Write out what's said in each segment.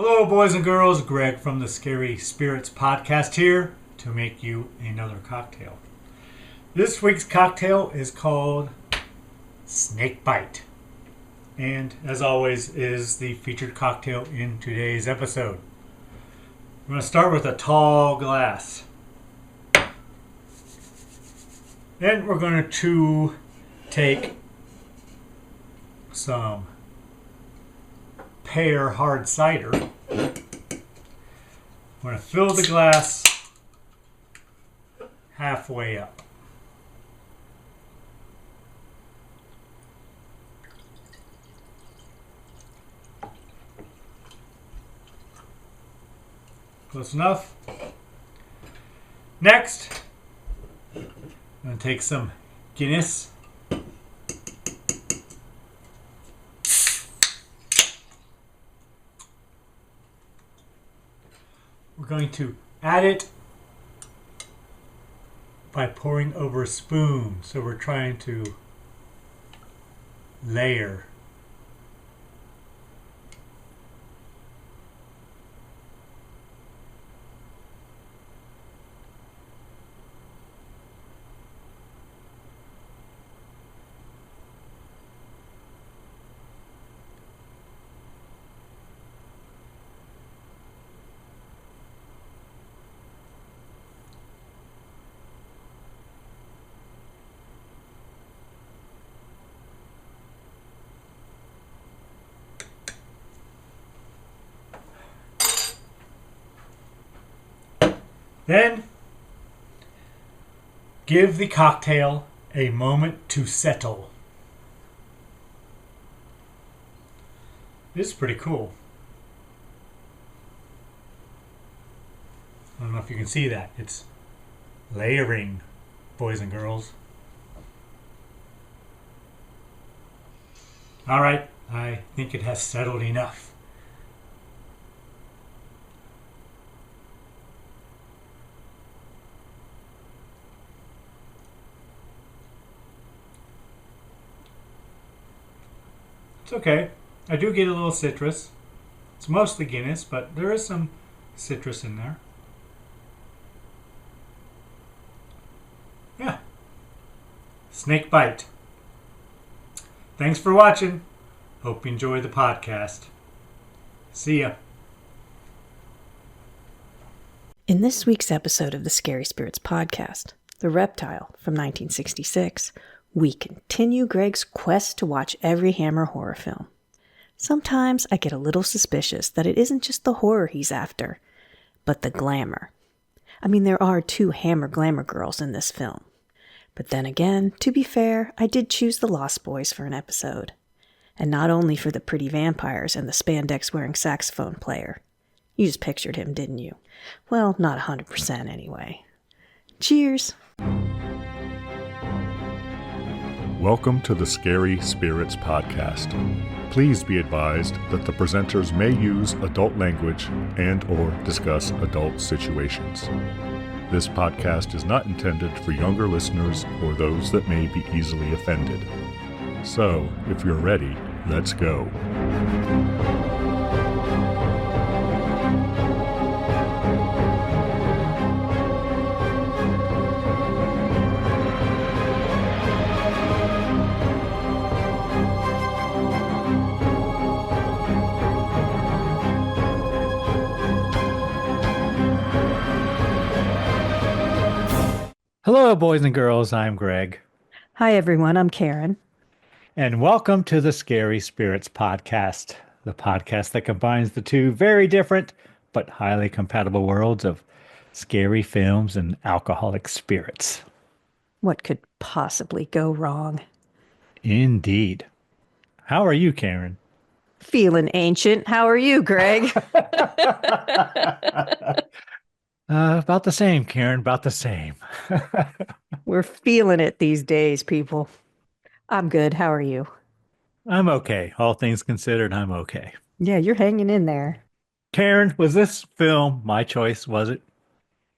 Hello, boys and girls. Greg from the Scary Spirits podcast here to make you another cocktail. This week's cocktail is called Snakebite, and as always, is the featured cocktail in today's episode. I'm going to start with a tall glass. Then we're going to take some pear hard cider. I'm going to fill the glass halfway up. Close enough. Next, I'm going to take some Guinness. We're going to add it by pouring over a spoon. So we're trying to layer. Then, give the cocktail a moment to settle. This is pretty cool. I don't know if you can see that. It's layering, boys and girls. Alright, I think it has settled enough. It's okay. I do get a little citrus. It's mostly Guinness, but there is some citrus in there. Yeah. Snakebite. Thanks for watching. Hope you enjoy the podcast. See ya. In this week's episode of the Scary Spirits podcast, The Reptile from 1966, we continue Greg's quest to watch every Hammer horror film. Sometimes I get a little suspicious that it isn't just the horror he's after, but the glamour. I mean, there are 2 Hammer glamour girls in this film. But then again, to be fair, I did choose the Lost Boys for an episode. And not only for the pretty vampires and the spandex-wearing saxophone player. You just pictured him, didn't you? Well, not 100% anyway. Cheers! Welcome to the Scary Spirits podcast. Please be advised that the presenters may use adult language and or discuss adult situations. This podcast is not intended for younger listeners or those that may be easily offended. So, if you're ready, let's go. Hello, boys and girls. I'm Greg. Hi everyone, I'm Karen. And welcome to the Scary Spirits podcast, the podcast that combines the 2 very different but highly compatible worlds of scary films and alcoholic spirits. What could possibly go wrong? Indeed. How are you, Karen? Feeling ancient. How are you, Greg? About the same, Karen, about the same. We're feeling it these days, people. I'm good. How are you? I'm okay. All things considered, I'm okay. Yeah, you're hanging in there. Karen, was this film my choice, was it?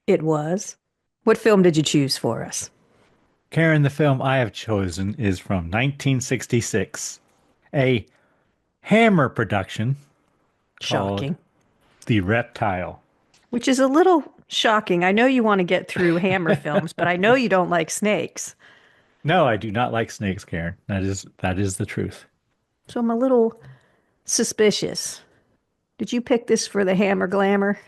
It was. What film did you choose for us? Karen, the film I have chosen is from 1966, a Hammer production Shocking. the Reptile. Which is a little shocking. I know you want to get through Hammer films, but I know you don't like snakes. No, I do not like snakes, Karen. That is the truth. So I'm a little suspicious. Did you pick this for the Hammer glamour?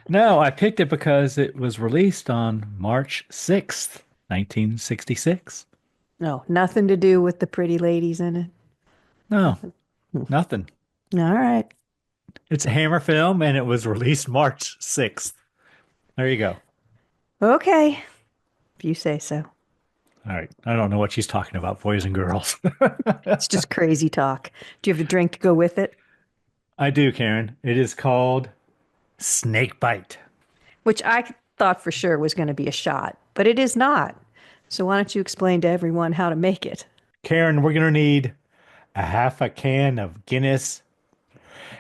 No, I picked it because it was released on March 6th, 1966. No, nothing to do with the pretty ladies in it. No, nothing. All right. It's a Hammer film and it was released March 6th. There you go. Okay. If you say so. All right. I don't know what she's talking about, boys and girls. It's just crazy talk. Do you have a drink to go with it? I do, Karen. It is called Snakebite. Which I thought for sure was going to be a shot, but it is not. So why don't you explain to everyone how to make it? Karen, we're going to need a half a can of Guinness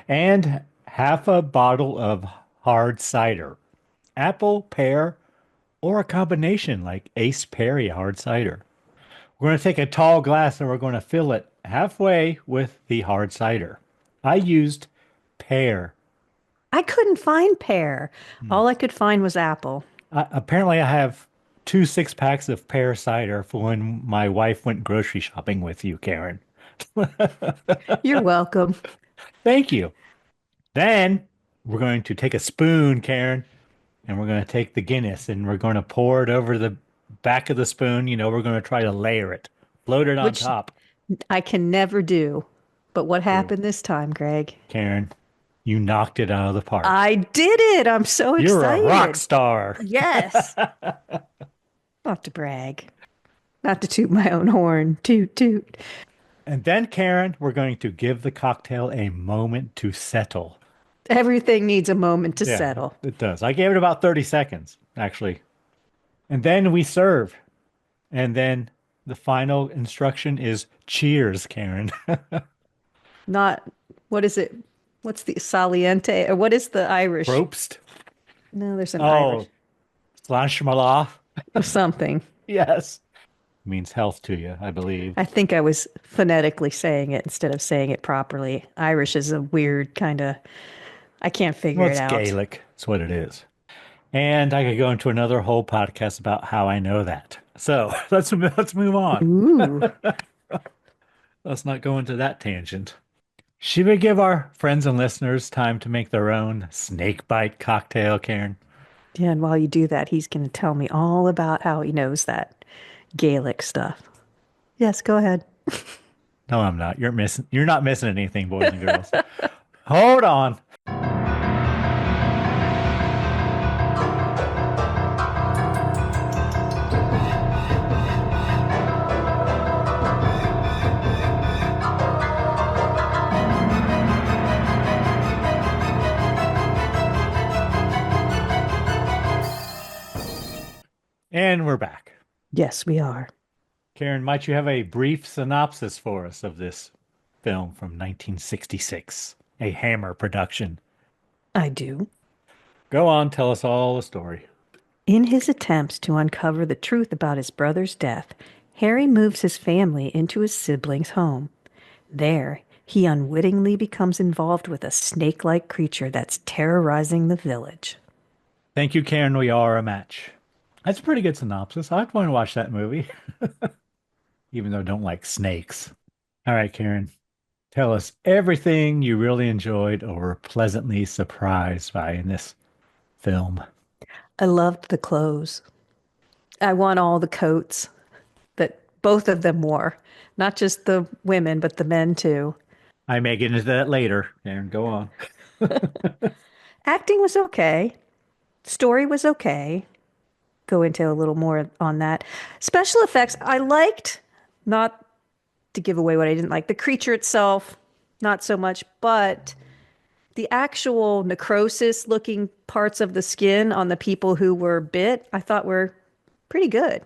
and half a bottle of hard cider. Apple, pear, or a combination like Ace Perry Hard Cider. We're going to take a tall glass and we're going to fill it halfway with the hard cider. I used pear. I couldn't find pear. All I could find was apple. Apparently, I have 2 6-packs of pear cider for when my wife went grocery shopping with you, Karen. You're welcome. Thank you. Then we're going to take a spoon, Karen, and we're going to take the Guinness and we're going to pour it over the back of the spoon. We're going to try to layer it, float it on Which top. I can never do. But what happened this time, Greg? Karen, you knocked it out of the park. I did it. I'm so excited. You're a rock star. Yes. Not to brag. Not to toot my own horn. Toot, toot. And then, Karen, we're going to give the cocktail a moment to settle. Everything needs a moment to settle. It does. I gave it about 30 seconds, actually. And then we serve. And then the final instruction is cheers, Karen. Not, what is it? What's the saliente? Or what is the Irish? Probst. No, there's an Irish. Slanshmallah. Or something. Yes. Means health to you, I believe. I think I was phonetically saying it instead of saying it properly. Irish is a weird kind of, I can't figure it out. It's Gaelic. That's what it is. And I could go into another whole podcast about how I know that. So let's move on. Ooh. Let's not go into that tangent. Should we give our friends and listeners time to make their own snakebite cocktail, Karen? Yeah, and while you do that, he's going to tell me all about how he knows that Gaelic stuff. Yes, go ahead. No, I'm not. You're not missing anything, boys and girls. Hold on. And we're back. Yes, we are. Karen, might you have a brief synopsis for us of this film from 1966, a Hammer production? I do. Go on, tell us all the story. In his attempts to uncover the truth about his brother's death, Harry moves his family into his siblings' home. There, he unwittingly becomes involved with a snake-like creature that's terrorizing the village. Thank you, Karen. We are a match. That's a pretty good synopsis. I'd want to watch that movie. Even though I don't like snakes. All right, Karen. Tell us everything you really enjoyed or were pleasantly surprised by in this film. I loved the clothes. I want all the coats that both of them wore. Not just the women, but the men too. I may get into that later. Karen, go on. Acting was okay. Story was okay. Go into a little more on that. Special effects, I liked, not to give away what I didn't like. The creature itself, not so much, but the actual necrosis looking parts of the skin on the people who were bit, I thought were pretty good.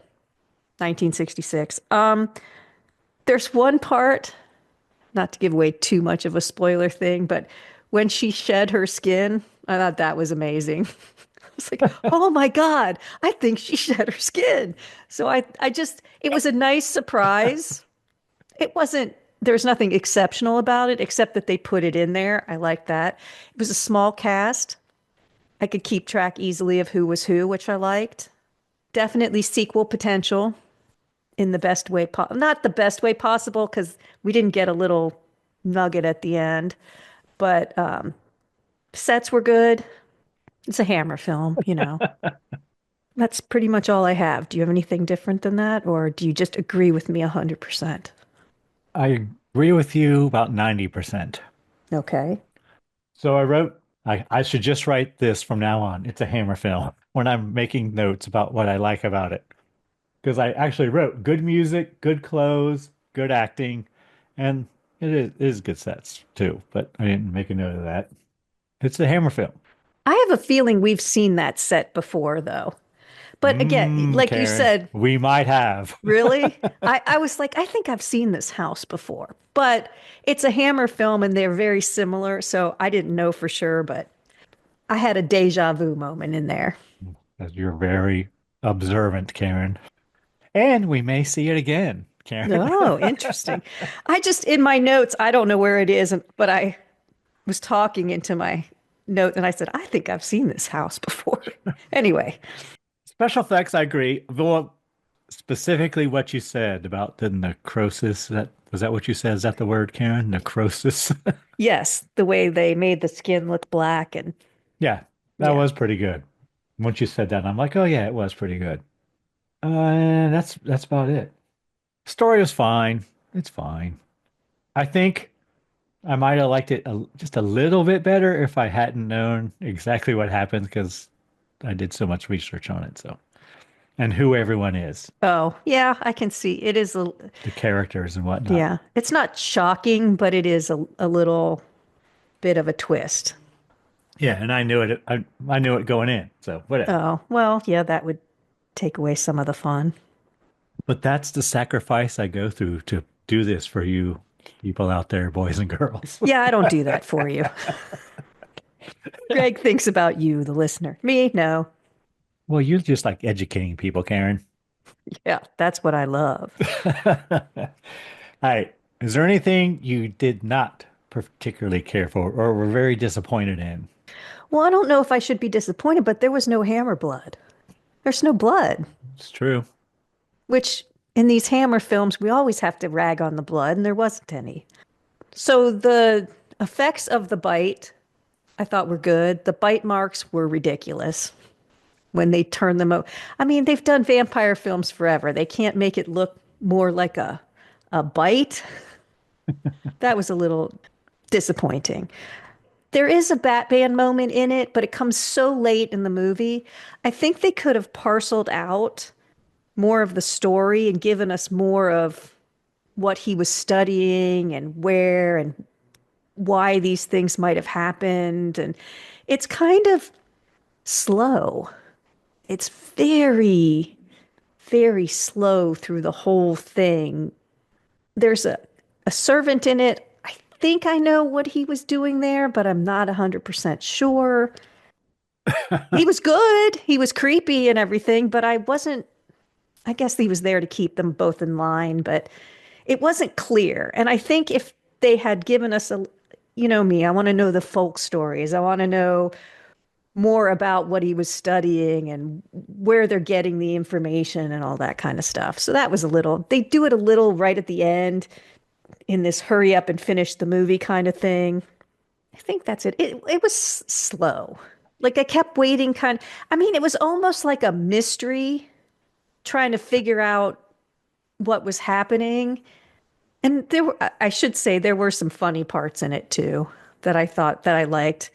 1966. There's one part, not to give away too much of a spoiler thing, but when she shed her skin, I thought that was amazing. It's like, oh my God, I think she shed her skin. So I just, it was a nice surprise. It wasn't there's nothing exceptional about it except that they put it in there. I like that. It was a small cast. I could keep track easily of who was who, which I liked. Definitely sequel potential in the best way not the best way possible because we didn't get a little nugget at the end, but sets were good. It's a Hammer film, you know. That's pretty much all I have. Do you have anything different than that, or do you just agree with me 100%? I agree with you about 90%. Okay. So I wrote, I should just write this from now on. It's a Hammer film when I'm making notes about what I like about it. Because I actually wrote good music, good clothes, good acting, and it is good sets too, but I didn't make a note of that. It's a Hammer film. I have a feeling we've seen that set before, though. But again, like you Karen, said, we might have. really? I was like, I think I've seen this house before, but it's a Hammer film and they're very similar. So I didn't know for sure, but I had a deja vu moment in there. You're very observant, Karen. And we may see it again, Karen. Oh, interesting. I just, in my notes, I don't know where it is, but I was talking into my note and I said, I think I've seen this house before. Anyway, Special effects, I agree. Well, specifically what you said about the necrosis. Was that what you said? Is that the word, Karen? Necrosis? yes, the way they made the skin look black and Yeah, that yeah. was pretty good. Once you said that, I'm like, oh yeah, it was pretty good. That's about it. Story was fine. It's fine. I think I might have liked it just a little bit better if I hadn't known exactly what happened because I did so much research on it. So, and who everyone is, Oh, yeah, I can see it is the characters and whatnot. yeah. It's not shocking, but it is a little bit of a twist. Yeah, and I knew it. I knew it going in. So whatever. Oh, well, yeah, that would take away some of the fun. But that's the sacrifice I go through to do this for you people out there, boys and girls. Yeah, I don't do that for you. Greg thinks about you, the listener. Me, no. Well, you just like educating people, Karen. Yeah, that's what I love. All right. Is there anything you did not particularly care for or were very disappointed in? Well, I don't know if I should be disappointed, but there was no Hammer blood. There's no blood, It's true. which in these Hammer films, we always have to rag on the blood, and there wasn't any. So the effects of the bite, I thought were good. The bite marks were ridiculous when they turn them over. I mean, they've done vampire films forever. They can't make it look more like a bite. That was a little disappointing. There is a Batman moment in it, but it comes so late in the movie. I think they could have parceled out more of the story and given us more of what he was studying and where and why these things might have happened. And it's kind of slow. It's very, very slow through the whole thing. There's a servant in it. I think I know what he was doing there, but I'm not 100% sure. He was good. He was creepy and everything, but I guess he was there to keep them both in line, but it wasn't clear. And I think if they had given us you know me, I want to know the folk stories. I want to know more about what he was studying and where they're getting the information and all that kind of stuff. So that was they do it a little right at the end in this hurry up and finish the movie kind of thing. I think that's it. It was slow. Like I kept waiting I mean, it was almost like a mystery trying to figure out what was happening. And I should say, there were some funny parts in it too that I thought that I liked.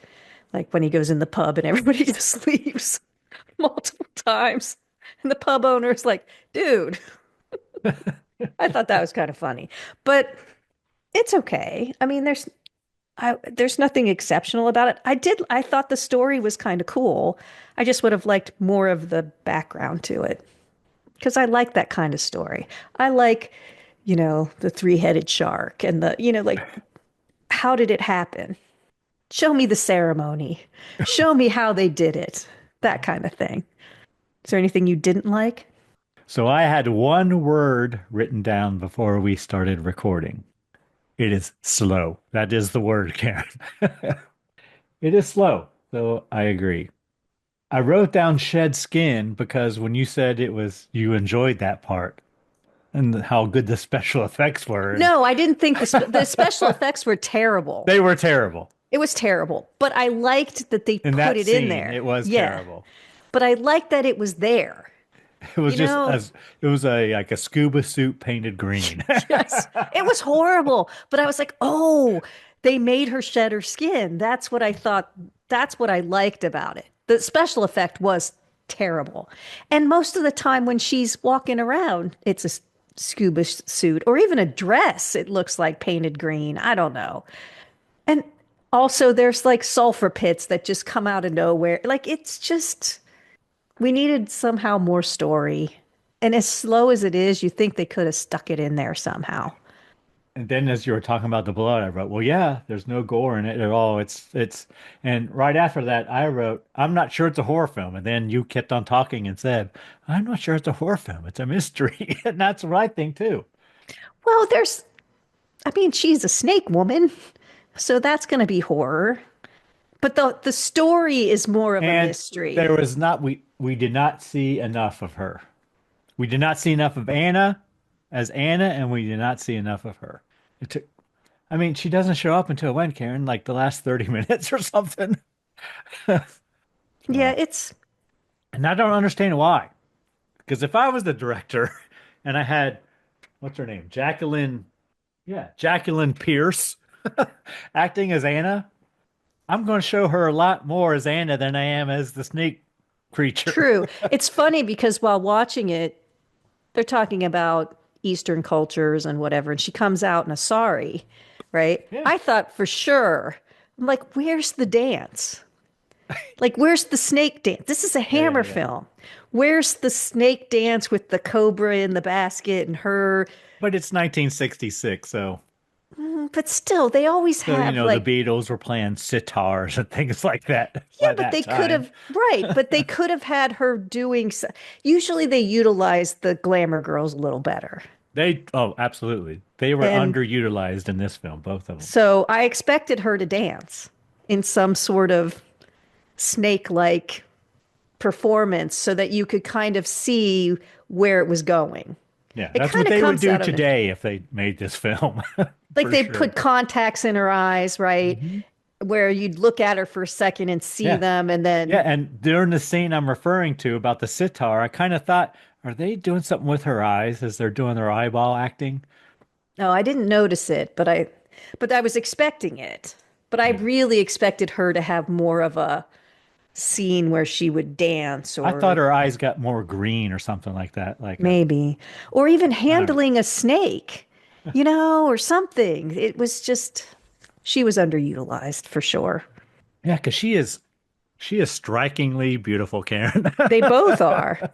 Like when he goes in the pub and everybody just leaves multiple times. And the pub owner's like, dude, I thought that was kind of funny. But it's okay. I mean, there's nothing exceptional about it. I thought the story was kind of cool. I just would have liked more of the background to it. Because I like that kind of story. I like, the three-headed shark and like, how did it happen? Show me the ceremony. Show me how they did it. That kind of thing. Is there anything you didn't like? So I had one word written down before we started recording. It is slow. That is the word, Karen. It is slow. So I agree. I wrote down shed skin because when you said it was, you enjoyed that part and how good the special effects were. And No, I didn't think the special effects were terrible. they were terrible. It was terrible, but I liked that they In put that it scene, in there. it was Yeah, terrible. but I liked that it was there. It was You just know, as it was a like a scuba suit painted green. yes, it was horrible, but I was like, oh, they made her shed her skin. That's what I thought. That's what I liked about it. The special effect was terrible. And most of the time when she's walking around, it's a scuba suit or even a dress. It looks like painted green. I don't know. And also, there's like sulfur pits that just come out of nowhere. Like, it's just, we needed somehow more story. And as slow as it is, you think they could have stuck it in there somehow. And then as you were talking about the blood, I wrote, well, yeah, there's no gore in it at all. And right after that, I wrote, I'm not sure it's a horror film. And then you kept on talking and said, I'm not sure it's a horror film. It's a mystery. And that's what I think too. Well, I mean, she's a snake woman, so that's going to be horror. But the story is more of a And mystery. there was not, we did not see enough of her. We did not see enough of Anna as Anna, and we did not see enough of her. It took, I mean, she doesn't show up until when, Karen? Like the last 30 minutes or something. Yeah, And I don't understand why. Because if I was the director and I had, what's her name? Jacqueline Pierce acting as Anna, I'm going to show her a lot more as Anna than I am as the snake creature. true. It's funny because while watching it, they're talking about Eastern cultures and whatever, and she comes out in a sari, right? Yeah. I thought for sure, I'm like, where's the dance? Like, where's the snake dance? This is a Hammer film. Where's the snake dance with the cobra in the basket and her? But it's 1966, so. But still, they always So, have like, the Beatles were playing sitars and things like that. yeah, but they could have, right? But they could have had her doing. Usually, they utilize the glamour girls a little better. Absolutely. They were And underutilized in this film, both of them. so I expected her to dance in some sort of snake-like performance so that you could kind of see where it was going. Yeah, It that's kinda what they would comes do out of it. today if they made this film. Like For they sure. put contacts in her eyes, right? Where you'd look at her for a second and see Yeah. them, and then Yeah, and during the scene I'm referring to about the sitar, I kind of thought, are they doing something with her eyes as they're doing their eyeball acting? no, I didn't notice it, but I was expecting it. But I really expected her to have more of a scene where she would dance I or thought her eyes got more green or something like that. maybe, or even handling a snake, or something. It was just, she was underutilized for sure. Yeah, because she is strikingly beautiful, Karen. They both are,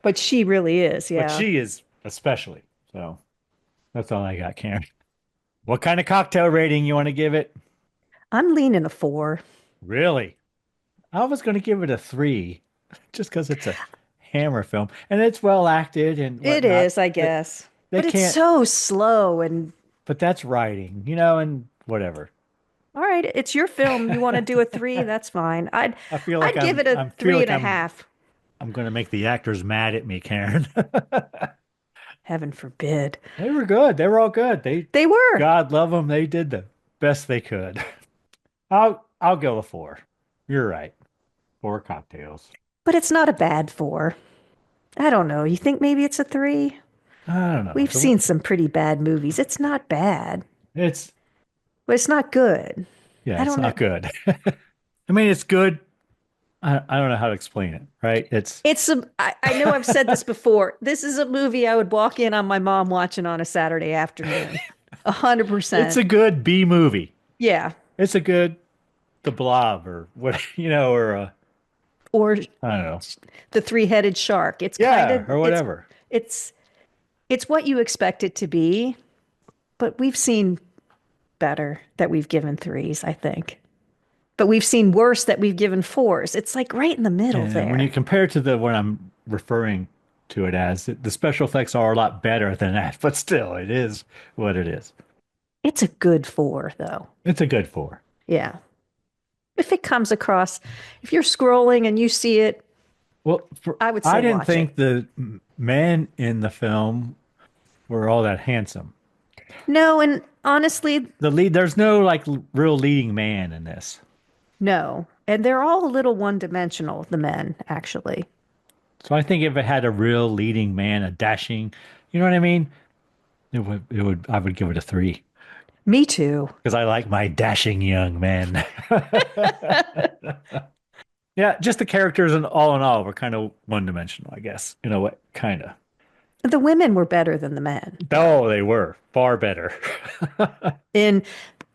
but she really is. But Yeah. she is especially. So that's all I got, Karen. What kind of cocktail rating you want to give it? I'm leaning a 4. Really? I was going to give it a 3 just because it's a Hammer film and it's well acted and It whatnot. is, I guess. they But it's can't- so slow and But that's writing, and whatever. all right, it's your film. You want to do a 3? That's fine. I feel like I'd give it a I feel three like and a half. I'm going to make the actors mad at me, Karen. Heaven forbid. They were good. They were all good. They were. God love them. They did the best they could. I'll go a 4. You're right. 4 cocktails. But it's not a bad 4. I don't know. You think maybe it's a 3? I don't know. We've seen some pretty bad movies. It's not bad, It's but it's not good. yeah, I it's don't not good. I mean, it's good. I don't know how to explain it. Right? I know I've said this before. This is a movie I would walk in on my mom watching on a Saturday afternoon. 100%. It's a good B movie. Yeah. It's a good The Blob or what or Or I don't know. the three-headed shark. It's Yeah, kind of or whatever. It's what you expect it to be, but we've seen better that we've given 3s, I think. But we've seen worse that we've given 4s. It's like right in the middle And there. when you compare it to what I'm referring to it as, the special effects are a lot better than that, but still, it is what it is. It's a good 4, though. It's a good 4. Yeah. If it comes across, if you're scrolling and you see it, Well, I would I say didn't watch it. think the men in the film were all that handsome. No, and honestly, There's no like real leading man in this. no. And they're all a little one-dimensional, the men, actually. So I think if it had a real leading man, a dashing, you know what I mean? I would give it a 3 Me too. because I like my dashing young men. Yeah, just the characters and all in all were kind of one-dimensional, I guess. You know what? Kind of. The women were better than the men Oh, they were far better. in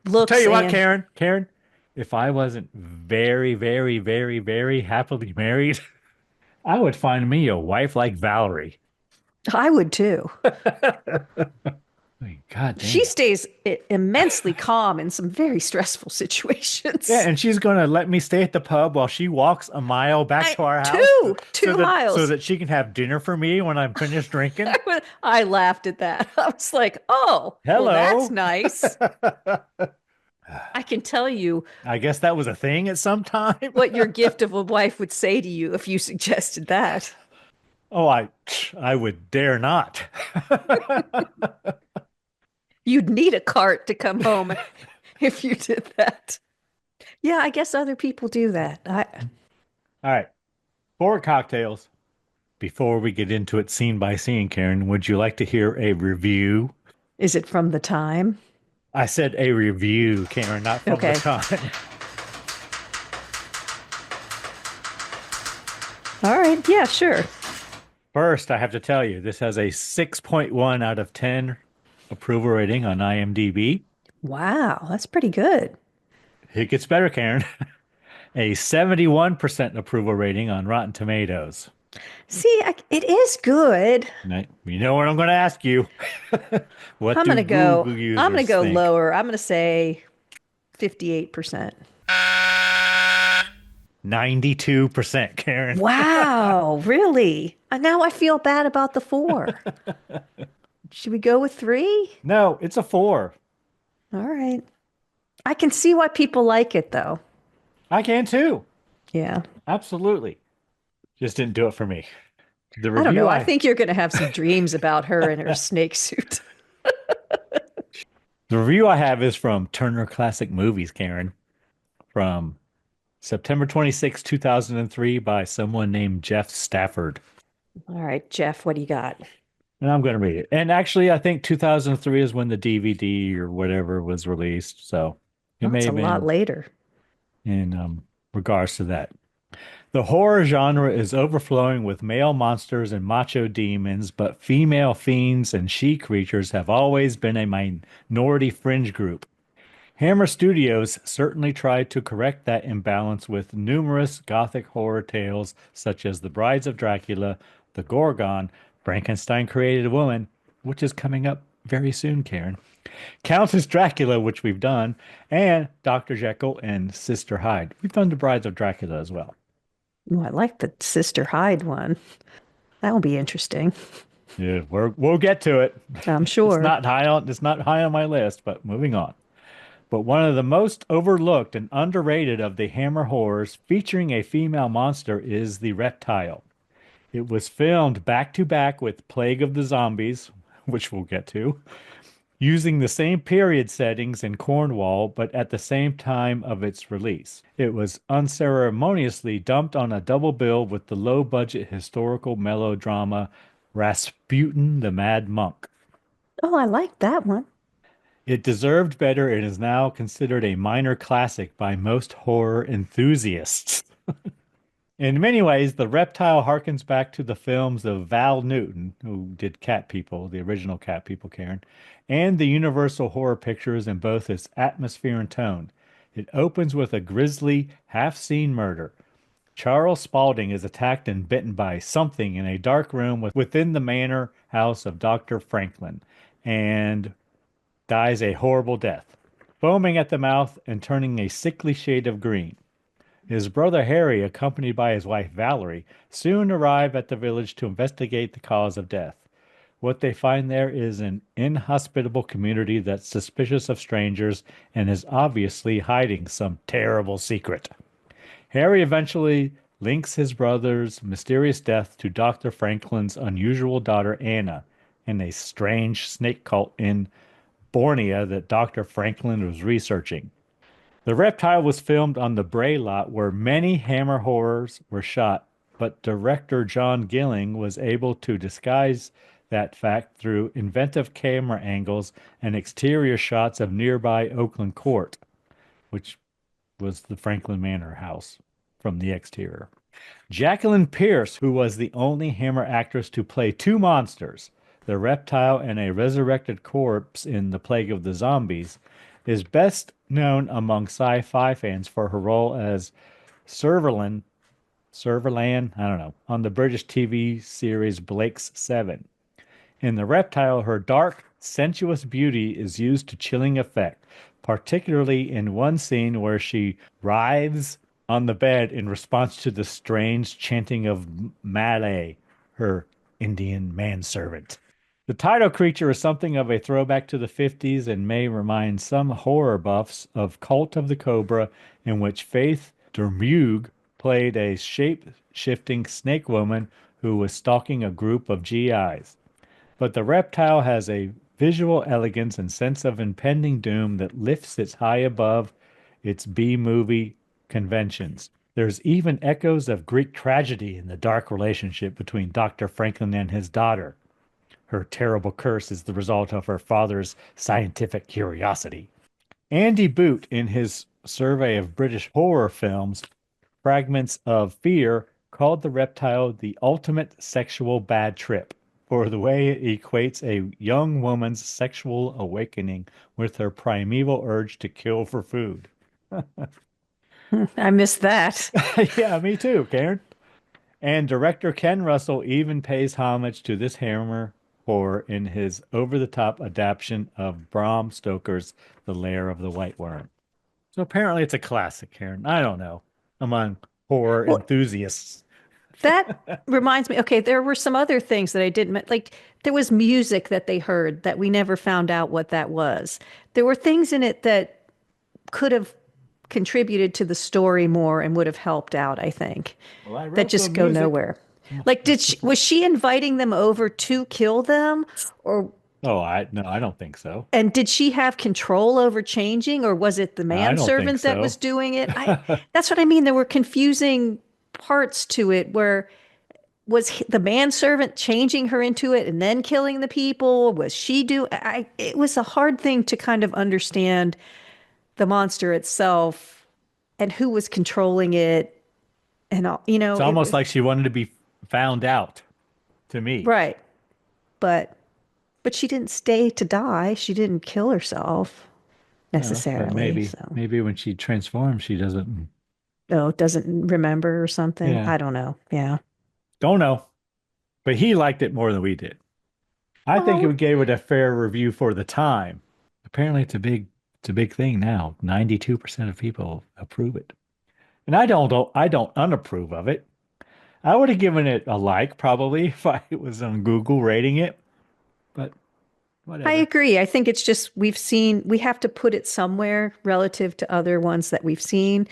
Tell looks you what, and Karen, if I wasn't very, very, very, very happily married, I would find me a wife like Valerie. I would too. I mean, God She dang. stays immensely calm in some very stressful situations. Yeah, and she's gonna let me stay at the pub while she walks a mile back to our house Two so miles. that she can have dinner for me when I'm finished drinking. I laughed at that. I was like, oh, well, Hello. that's nice. I can tell you I guess that was a thing at some time. what your gift of a wife would say to you if you suggested that. Oh, I would dare not. You'd need a cart to come home if you did that. Yeah, I guess other people do that. All right. 4 cocktails. Before we get into it scene by scene, Karen, would you like to hear a review? Is it from the time? I said a review, Karen, not from Okay. the time. All right. Yeah, sure. First, I have to tell you, this has a 6.1 out of 10 approval rating on IMDb. Wow, that's pretty good. It gets better, Karen. A 71% approval rating on Rotten Tomatoes. See, it is good. You know what I'm going to ask you. What I'm do gonna go. Google users I'm gonna go think? lower. I'm gonna say 58%. 92%, Karen. Wow, really? Now I feel bad about the 4. Should we go with 3? No, it's a 4. All right. I can see why people like it, though. I can too. Yeah. Absolutely. Just didn't do it for me. The I don't review know. I think you're going to have some dreams about her in her snake suit. the review I have is from Turner Classic Movies, Karen, from September 26, 2003 by someone named Jeff Stafford. All right, Jeff, what do you got? And I'm going to read it. And actually, I think 2003 is when the DVD or whatever was released. So it may It's a have been lot later. in regards to that. The horror genre is overflowing with male monsters and macho demons, but female fiends and she creatures have always been a minority fringe group. Hammer Studios certainly tried to correct that imbalance with numerous gothic horror tales such as The Brides of Dracula, The Gorgon, Frankenstein Created a Woman, which is coming up very soon, Karen, Countess Dracula, which we've done, and Dr. Jekyll and Sister Hyde. We've done The Brides of Dracula as well. Oh, I like the Sister Hyde one. That will be interesting. Yeah, we'll get to it. I'm sure. It's not high on my list, but moving on. But one of the most overlooked and underrated of the Hammer horrors featuring a female monster is the Reptile. It was filmed back to back with Plague of the Zombies, which we'll get to, using the same period settings in Cornwall, but at the same time of its release. It was unceremoniously dumped on a double bill with the low-budget historical melodrama Rasputin the Mad Monk. Oh, I like that one. It deserved better and is now considered a minor classic by most horror enthusiasts. In many ways, The Reptile harkens back to the films of Val Newton, who did Cat People, the original Cat People, Karen, and the Universal horror pictures in both its atmosphere and tone. It opens with a grisly, half-seen murder. Charles Spaulding is attacked and bitten by something in a dark room within the manor house of Dr. Franklin, and dies a horrible death, foaming at the mouth and turning a sickly shade of green. His brother Harry, accompanied by his wife Valerie, soon arrive at the village to investigate the cause of death. What they find there is an inhospitable community that's suspicious of strangers and is obviously hiding some terrible secret. Harry eventually links his brother's mysterious death to Dr. Franklin's unusual daughter Anna and a strange snake cult in Borneo that Dr. Franklin was researching. The Reptile was filmed on the Bray lot where many Hammer horrors were shot, but director John Gilling was able to disguise that fact through inventive camera angles and exterior shots of nearby Oakland Court, which was the Franklin Manor house from the exterior. Jacqueline Pierce, who was the only Hammer actress to play two monsters, the Reptile and a resurrected corpse in The Plague of the Zombies, is best known among sci-fi fans for her role as Serverland, I don't know, on the British TV series Blake's 7. In The Reptile, her dark, sensuous beauty is used to chilling effect, particularly in one scene where she writhes on the bed in response to the strange chanting of Malay, her Indian manservant. The title creature is something of a throwback to the 50s and may remind some horror buffs of Cult of the Cobra, in which Faith Dermug played a shape-shifting snake woman who was stalking a group of GIs. But the Reptile has a visual elegance and sense of impending doom that lifts it high above its B-movie conventions. There's even echoes of Greek tragedy in the dark relationship between Dr. Franklin and his daughter. Her terrible curse is the result of her father's scientific curiosity. Andy Boot, in his survey of British horror films, Fragments of Fear, called The Reptile the ultimate sexual bad trip for the way it equates a young woman's sexual awakening with her primeval urge to kill for food. I missed that. Yeah, me too, Karen. And director Ken Russell even pays homage to this Hammer horror in his over-the-top adaptation of Bram Stoker's The Lair of the White Worm. So apparently it's a classic, Karen. I don't know, among horror enthusiasts. That reminds me, okay, there were some other things that I didn't, like there was music that they heard that we never found out what that was. There were things in it that could have contributed to the story more and would have helped out, I think, that just go nowhere. Like, was she inviting them over to kill them, or? Oh, I don't think so. And did she have control over changing, or was it the manservant that was doing it? That's what I mean. There were confusing parts to it. Where was the manservant changing her into it and then killing the people? Was she it was a hard thing to kind of understand the monster itself and who was controlling it, and all. It's almost like she wanted to be found out, to me. Right. But she didn't stay to die. She didn't kill herself necessarily. Maybe when she transforms, she doesn't remember or something. Yeah. I don't know. Yeah. Don't know. But he liked it more than we did. I think we gave it a fair review for the time. Apparently it's a big thing now. 92% of people approve it. And I don't unapprove of it. I would have given it a like probably if I was on Google rating it, but whatever. I agree. I think it's just we have to put it somewhere relative to other ones that we've seen.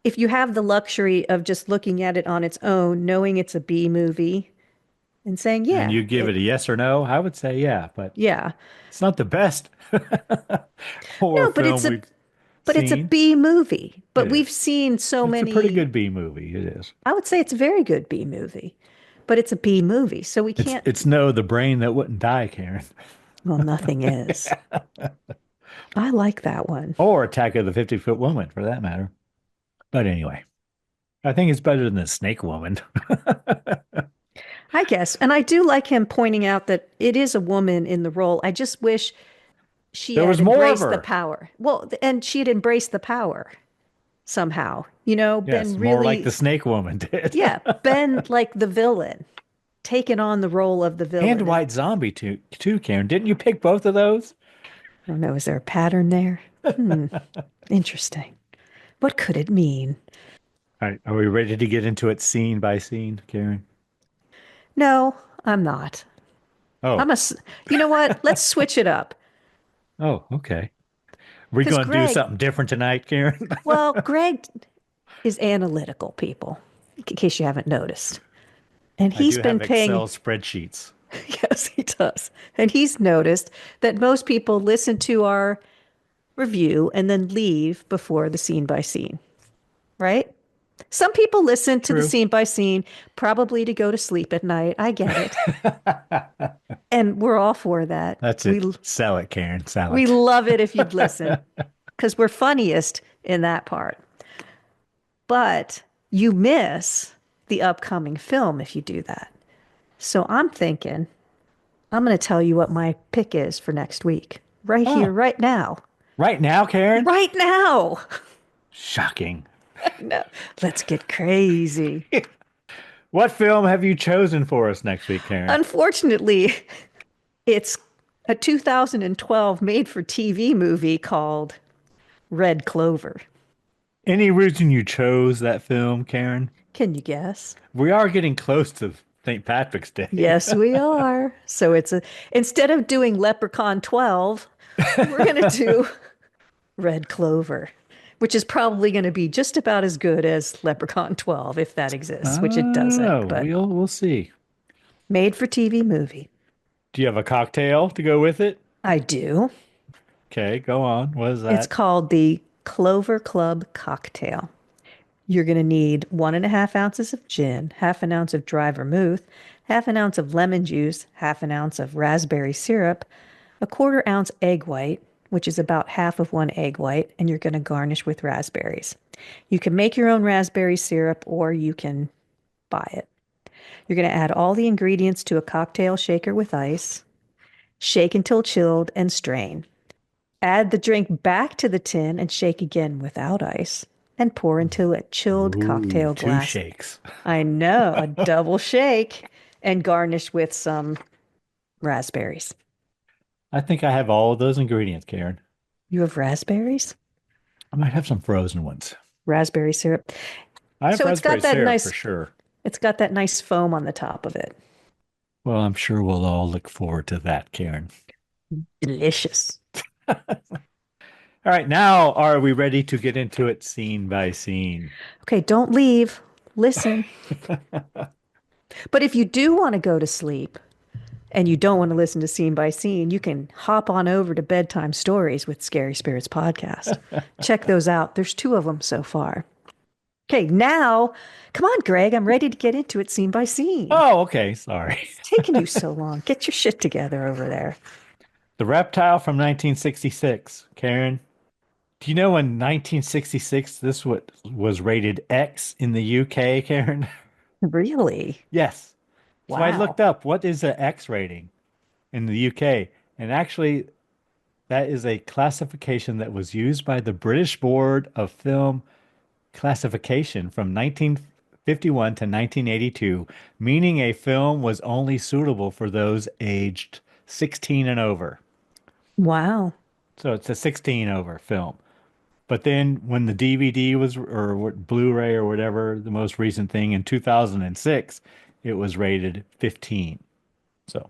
If you have the luxury of just looking at it on its own, knowing it's a B movie and saying, yeah. And you give it a yes or no, I would say yeah, but yeah, it's not the best horror film it's a B movie. But we've seen so many. It's a pretty good B movie. It is. I would say it's a very good B movie, but it's a B movie, so we can't. It's the brain that wouldn't die, Karen. Well, nothing is. I like that one. Or Attack of the 50-Foot Woman, for that matter. But anyway, I think it's better than the Snake Woman. I guess, and I do like him pointing out that it is a woman in the role. I just wish she had embraced the power. Well, and she had embraced the power somehow, yes, been more like the Snake Woman did. Yeah, been like the villain, taken on the role of the villain. And White Zombie too, Karen. Didn't you pick both of those? I don't know. Is there a pattern there? Interesting. What could it mean? All right, are we ready to get into it scene by scene, Karen? No, I'm not. Oh, You know what? Let's switch it up. oh, okay. We're Because going to do Greg, something different tonight, Karen. well, Greg is analytical, people, in case you haven't noticed. And I he's do been have paying, Excel spreadsheets. yes, he does. And he's noticed that most people listen to our review and then leave before the scene by scene, right? Some people listen to the True. scene by scene, probably to go to sleep at night. I get it. And we're all for that. That's it. Sell it, Karen. Sell We it. love it if you'd listen because we're funniest in that part. But you miss the upcoming film if you do that. So I'm thinking, I'm going to tell you what my pick is for next week. Right here, Oh, right now. right now, Karen? Right now. Shocking. No, let's get crazy. What film have you chosen for us next week, Karen? Unfortunately, it's a 2012 made for TV movie called Red Clover. Any reason you chose that film, Karen? Can you guess? We are getting close to St. Patrick's Day. Yes, we are. So instead of doing Leprechaun 12, we're going to do Red Clover, which is probably going to be just about as good as Leprechaun 12 if that exists, which it Oh, doesn't, but we'll see. made for TV movie. Do you have a cocktail to go with it? I do. Okay, go on. What is It's that? called the Clover Club Cocktail. You're going to need 1.5 ounces of gin, half an ounce of dry vermouth, half an ounce of lemon juice, half an ounce of raspberry syrup, a 1/4 ounce egg white, which is about half of one egg white, and you're going to garnish with raspberries. You can make your own raspberry syrup or you can buy it. You're going to add all the ingredients to a cocktail shaker with ice, shake until chilled, and strain. Add the drink back to the tin and shake again without ice and pour into a chilled Ooh, cocktail two glass. shakes. I know, a double shake and garnish with some raspberries. I think I have all of those ingredients, Karen. You have raspberries? I might have some frozen ones. Raspberry syrup. I have So it's raspberry got that syrup for nice sure. it's got that nice foam on the top of it. Well, I'm sure we'll all look forward to that, Karen. Delicious. All right, now are we ready to get into it scene by scene? Okay, don't leave. Listen. But if you do want to go to sleep and you don't want to listen to scene by scene, you can hop on over to Bedtime Stories with Scary Spirits Podcast. Check those out. There's 2 of them so far. Okay, now, come on, Greg. I'm ready to get into it scene by scene. Oh, okay. Sorry. It's taking you so long. Get your shit together over there. The Reptile from 1966. Karen, do you know in 1966 this was rated X in the UK, Karen? Really? Yes. So I Wow. looked up what is an X rating in the UK, and actually that is a classification that was used by the British Board of Film Classification from 1951 to 1982, meaning a film was only suitable for those aged 16 and over. Wow. So it's a 16 over film. But then when the DVD was, or Blu-ray or whatever, the most recent thing in 2006, it was rated 15. So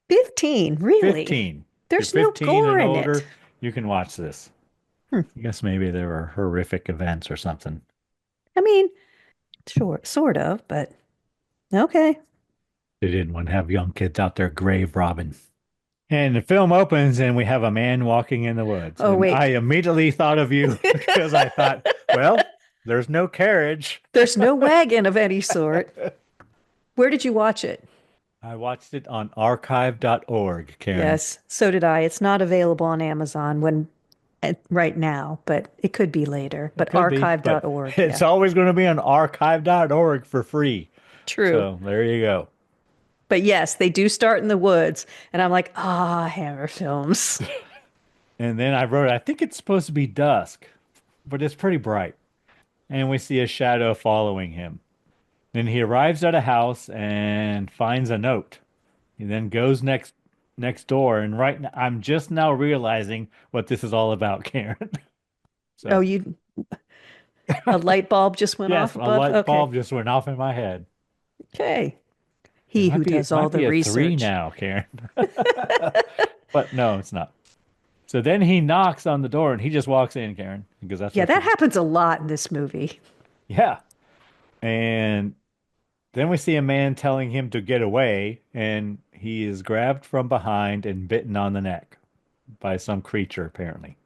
15, really? 15. There's If you're no 15 gore and in older, it. you can watch this. Hmm. I guess maybe there were horrific events or something. I mean, sure, sort of, but okay. They didn't want to have young kids out there grave robbing. And the film opens and we have a man walking in the woods. Oh, And wait. I immediately thought of you because I thought, well, there's no carriage. There's no wagon of any sort. Where did you watch it? I watched it on archive.org, Karen. Yes, so did I. It's not available on Amazon right now, but it could be later. But Could be, but archive.org. it's Yeah. always going to be on archive.org for free. True. So there you go. But yes, they do start in the woods. And I'm like, Hammer Films. And then I wrote, I think it's supposed to be dusk, but it's pretty bright. And we see a shadow following him. Then he arrives at a house and finds a note. He then goes next door, and right now I'm just now realizing what this is all about, Karen. So Oh, a light bulb just went yes, off a above? light Okay. bulb just went off in my head. Okay. He who does all might the be a 3 research. now, Karen. But no, it's not. So then he knocks on the door and he just walks in, Karen, because that's Yeah, what you that do. happens a lot in this movie. Yeah. And then we see a man telling him to get away, and he is grabbed from behind and bitten on the neck by some creature, apparently.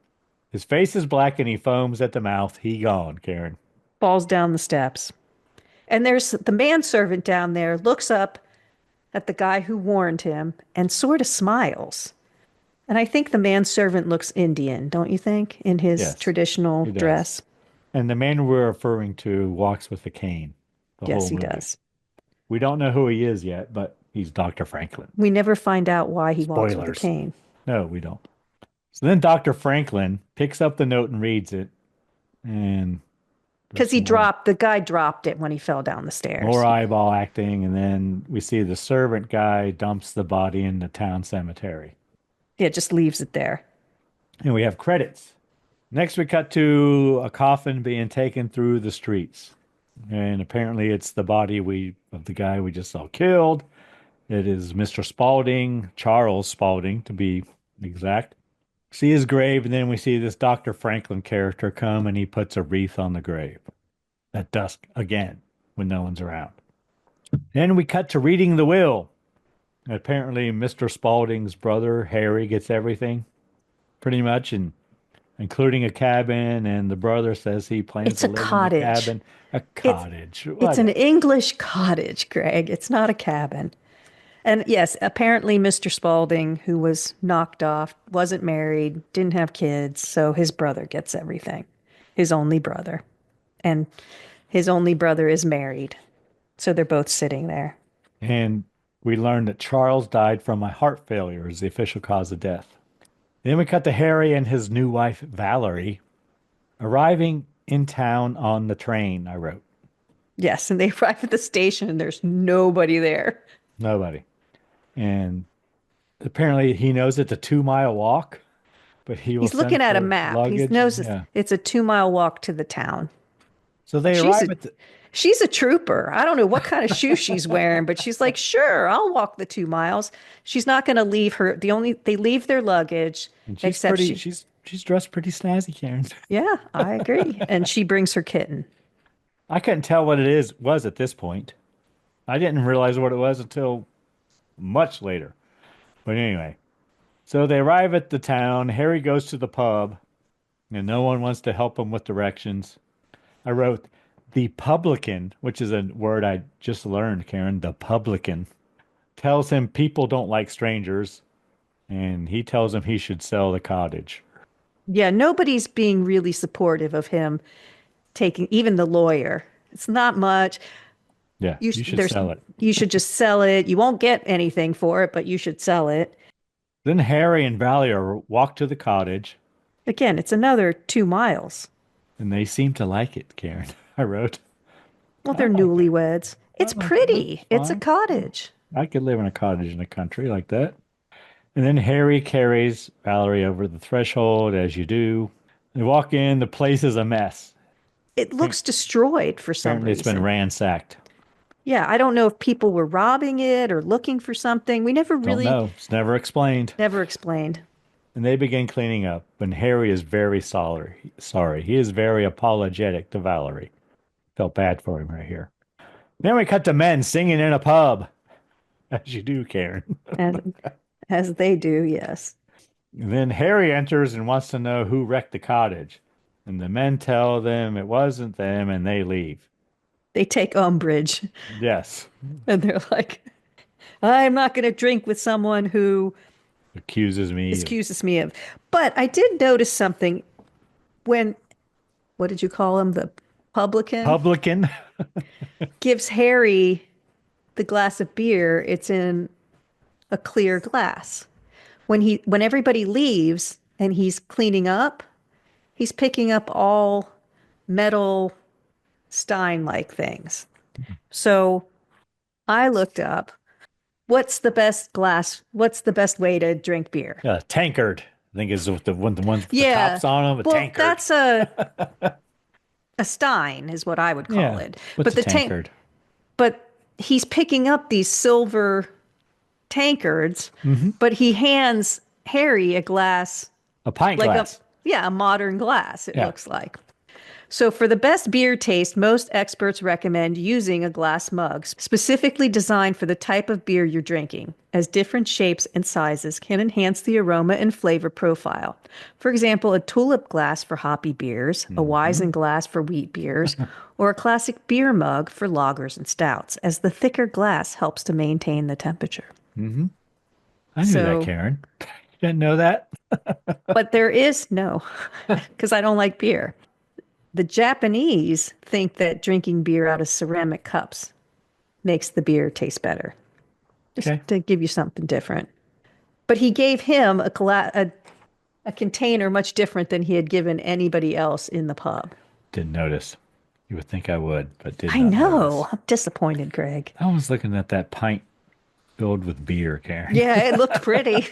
His face is black and he foams at the mouth. He gone, Karen. Falls down the steps. And there's the manservant down there, looks up at the guy who warned him and sort of smiles. And I think the manservant looks Indian, don't you think, in his Yes, traditional he does. dress? And the man we're referring to walks with a cane the Yes, whole he movie. does. We don't know who he is yet, but he's Dr. Franklin. We never find out why he walks with a Spoilers. cane. No, we don't. So then Dr. Franklin picks up the note and reads it. And Because the guy dropped it when he fell down the stairs. more eyeball acting. And then we see the servant guy dumps the body in the town cemetery. Yeah, just leaves it there. And we have credits. Next, we cut to a coffin being taken through the streets. And apparently it's the body of the guy we just saw killed. It is Mr. Spaulding, Charles Spaulding to be exact. See his grave, and then we see this Dr. Franklin character come and he puts a wreath on the grave at dusk again when no one's around. Then we cut to reading the will. Apparently Mr. Spaulding's brother, Harry, gets everything pretty much, and including a cabin, and the brother says he plans It's to a live cottage. in the cabin. A cottage. It's an English cottage, Greg. It's not a cabin. And yes, apparently Mr. Spaulding, who was knocked off, wasn't married, didn't have kids, so his brother gets everything. His only brother. And his only brother is married. So they're both sitting there. And we learned that Charles died from a heart failure as the official cause of death. Then we cut to Harry and his new wife, Valerie, arriving in town on the train, I wrote. Yes, and they arrive at the station and there's nobody there. Nobody. And apparently he knows it's a 2-mile walk, but he's looking at a map. He knows it's a 2-mile walk to the town. So they arrive at the... She's a trooper. I don't know what kind of shoe she's wearing, but she's like, sure, I'll walk the 2 miles. She's not going to leave they leave their luggage. And she's dressed pretty snazzy, Karen. Yeah, I agree. And she brings her kitten. I couldn't tell what it was at this point. I didn't realize what it was until much later. But anyway, so they arrive at the town. Harry goes to the pub, and no one wants to help him with directions. I wrote, the publican, which is a word I just learned, Karen, the publican, tells him people don't like strangers, and he tells him he should sell the cottage. Yeah, nobody's being really supportive of him taking, even the lawyer. It's not much. Yeah, you should sell it. You should just sell it. You won't get anything for it, but you should sell it. Then Harry and Valerie walk to the cottage. Again, it's another 2 miles. And they seem to like it, Karen. I wrote. Well, they're newlyweds. It's pretty. It's a cottage. I could live in a cottage in the country like that. And then Harry carries Valerie over the threshold, as you do. They walk in. The place is a mess. It looks destroyed for some Apparently reason. It's been ransacked. Yeah, I don't know if people were robbing it or looking for something. We never really... Don't know. It's never explained. Never explained. And they begin cleaning up. And Harry is very sorry. He is very apologetic to Valerie. Felt bad for him right here. Then we cut to men singing in a pub. As you do, Karen. As they do, yes. And then Harry enters and wants to know who wrecked the cottage. And the men tell them it wasn't them, and they leave. They take umbrage. Yes. And they're like, I'm not going to drink with someone who accuses me of. But I did notice something when, what did you call him? The publican gives Harry the glass of beer. It's in a clear glass. When everybody leaves and he's cleaning up, he's picking up all metal stein-like things. So I looked up, what's the best way to drink beer? Tankard, I think is the ones with the tops on them. Tankard. That's a stein is what I would call it. But the tankard. But he's picking up these silver tankards, Mm-hmm. but he hands Harry a glass, A pint like glass. a modern glass, it Yeah. looks like. So, for the best beer taste, most experts recommend using a glass mug specifically designed for the type of beer you're drinking, as different shapes and sizes can enhance the aroma and flavor profile. For example, a tulip glass for hoppy beers, a Weizen glass for wheat beers, or a classic beer mug for lagers and stouts, as the thicker glass helps to maintain the temperature. Mm-hmm. I knew that, So, Karen. You didn't know that? but there is no, because I don't like beer. The Japanese think that drinking beer out of ceramic cups makes the beer taste better, just Okay. to give you something different. But he gave him a container much different than he had given anybody else in the pub. Didn't notice. You would think I would, but did I not know. notice. I'm disappointed, Greg. I was looking at that pint filled with beer, Karen. Yeah, it looked pretty.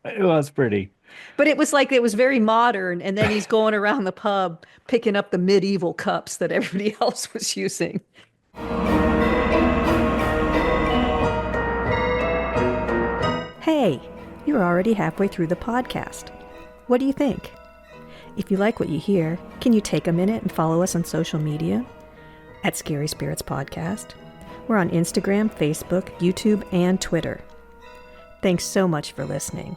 It was pretty. But it was like it was very modern. And then he's going around the pub picking up the medieval cups that everybody else was using. Hey, you're already halfway through the podcast. What do you think? If you like what you hear, can you take a minute and follow us on social media? At Scary Spirits Podcast. We're on Instagram, Facebook, YouTube, and Twitter. Thanks so much for listening.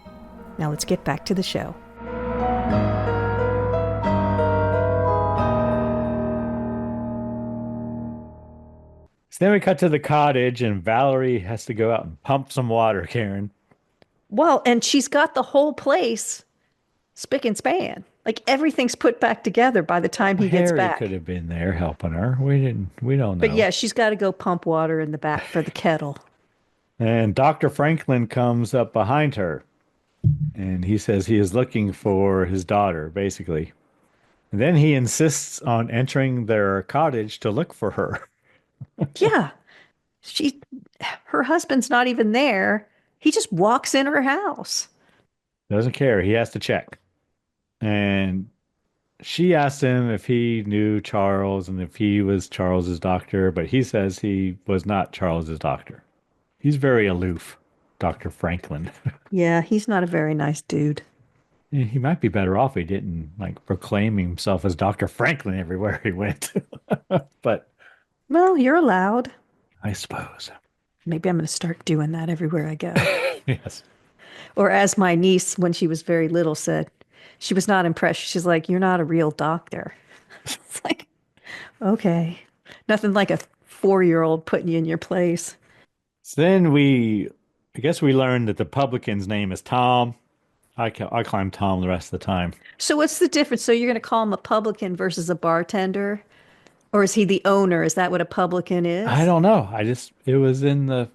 Now let's get back to the show. So then we cut to the cottage, and Valerie has to go out and pump some water, Karen. Well, and she's got the whole place spick and span. Like everything's put back together by the time he gets Harry back. could have been there helping her. We don't know. But yeah, she's got to go pump water in the back for the kettle. And Dr. Franklin comes up behind her, and he says he is looking for his daughter, basically. And then he insists on entering their cottage to look for her. Yeah. Her husband's not even there. He just walks in her house. Doesn't care. He has to check. And she asked him if he knew Charles and if he was Charles's doctor, but he says he was not Charles's doctor. He's very aloof, Dr. Franklin. Yeah, he's not a very nice dude. He might be better off he didn't like proclaim himself as Dr. Franklin everywhere he went. But Well, you're allowed. I suppose. Maybe I'm going to start doing that everywhere I go. Yes. Or as my niece, when she was very little, said, she was not impressed. She's like, "You're not a real doctor." It's like, okay. Nothing like a 4-year-old putting you in your place. So then I guess we learned that the publican's name is Tom. I call him Tom the rest of the time. So what's the difference? So you're going to call him a publican versus a bartender? Or is he the owner? Is that what a publican is? I don't know. It was in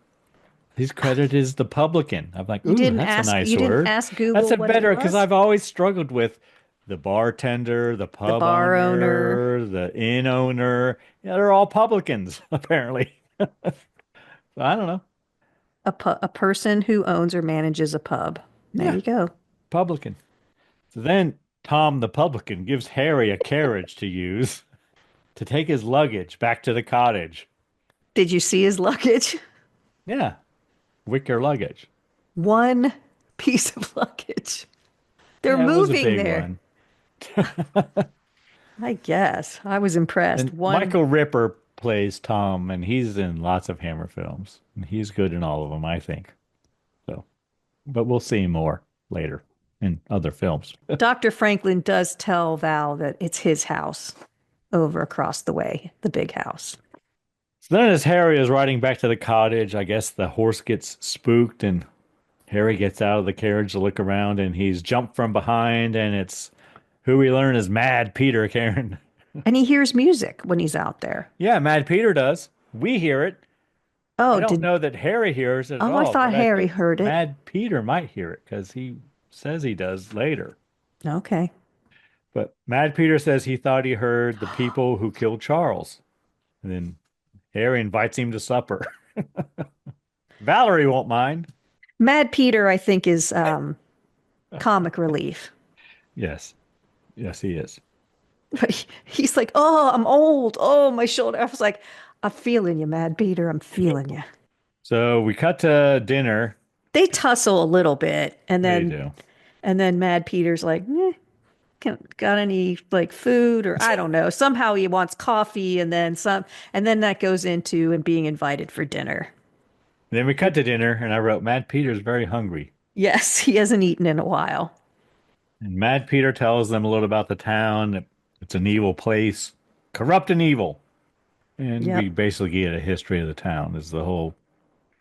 he's credited as the publican. I'm like, ooh, that's a nice you word. didn't ask Google That's a what it better, was? because I've always struggled with the bartender, the pub bar owner, the inn owner. Yeah, they're all publicans, apparently. So I don't know. A person who owns or manages a pub. There you go. Publican. So then Tom the publican gives Harry a carriage to use to take his luggage back to the cottage. Did you see his luggage? Yeah. Wicker luggage. One piece of luggage. They're Yeah, it was a moving big there. one. I guess. I was impressed. And Michael Ripper plays Tom, and he's in lots of Hammer films. And he's good in all of them, I think. So, but we'll see more later in other films. Dr. Franklin does tell Val that it's his house over across the way, the big house. So then as Harry is riding back to the cottage, I guess the horse gets spooked and Harry gets out of the carriage to look around and he's jumped from behind and it's who we learn is Mad Peter, Karen. And he hears music when he's out there. Yeah, Mad Peter does. We hear it. Oh, I don't know that Harry hears it at all. I thought but Harry think heard it. Mad Peter might hear it because he says he does later. Okay. But Mad Peter says he thought he heard the people who killed Charles. And then Harry invites him to supper. Valerie won't mind. Mad Peter, I think, is comic relief. Yes. Yes, he is. But he's like, "Oh, I'm old. Oh, my shoulder." I was like, I'm feeling you, Mad Peter. I'm feeling you. So we cut to dinner. They tussle a little bit, and They then do. and then Mad Peter's like, got any like food or I don't know. Somehow he wants coffee, and then some, and then that goes into and being invited for dinner. Then we cut to dinner, and I wrote, Mad Peter's very hungry. Yes, he hasn't eaten in a while. And Mad Peter tells them a little about the town. It's an evil place, corrupt and evil. And we Yep. basically get a history of the town, is the whole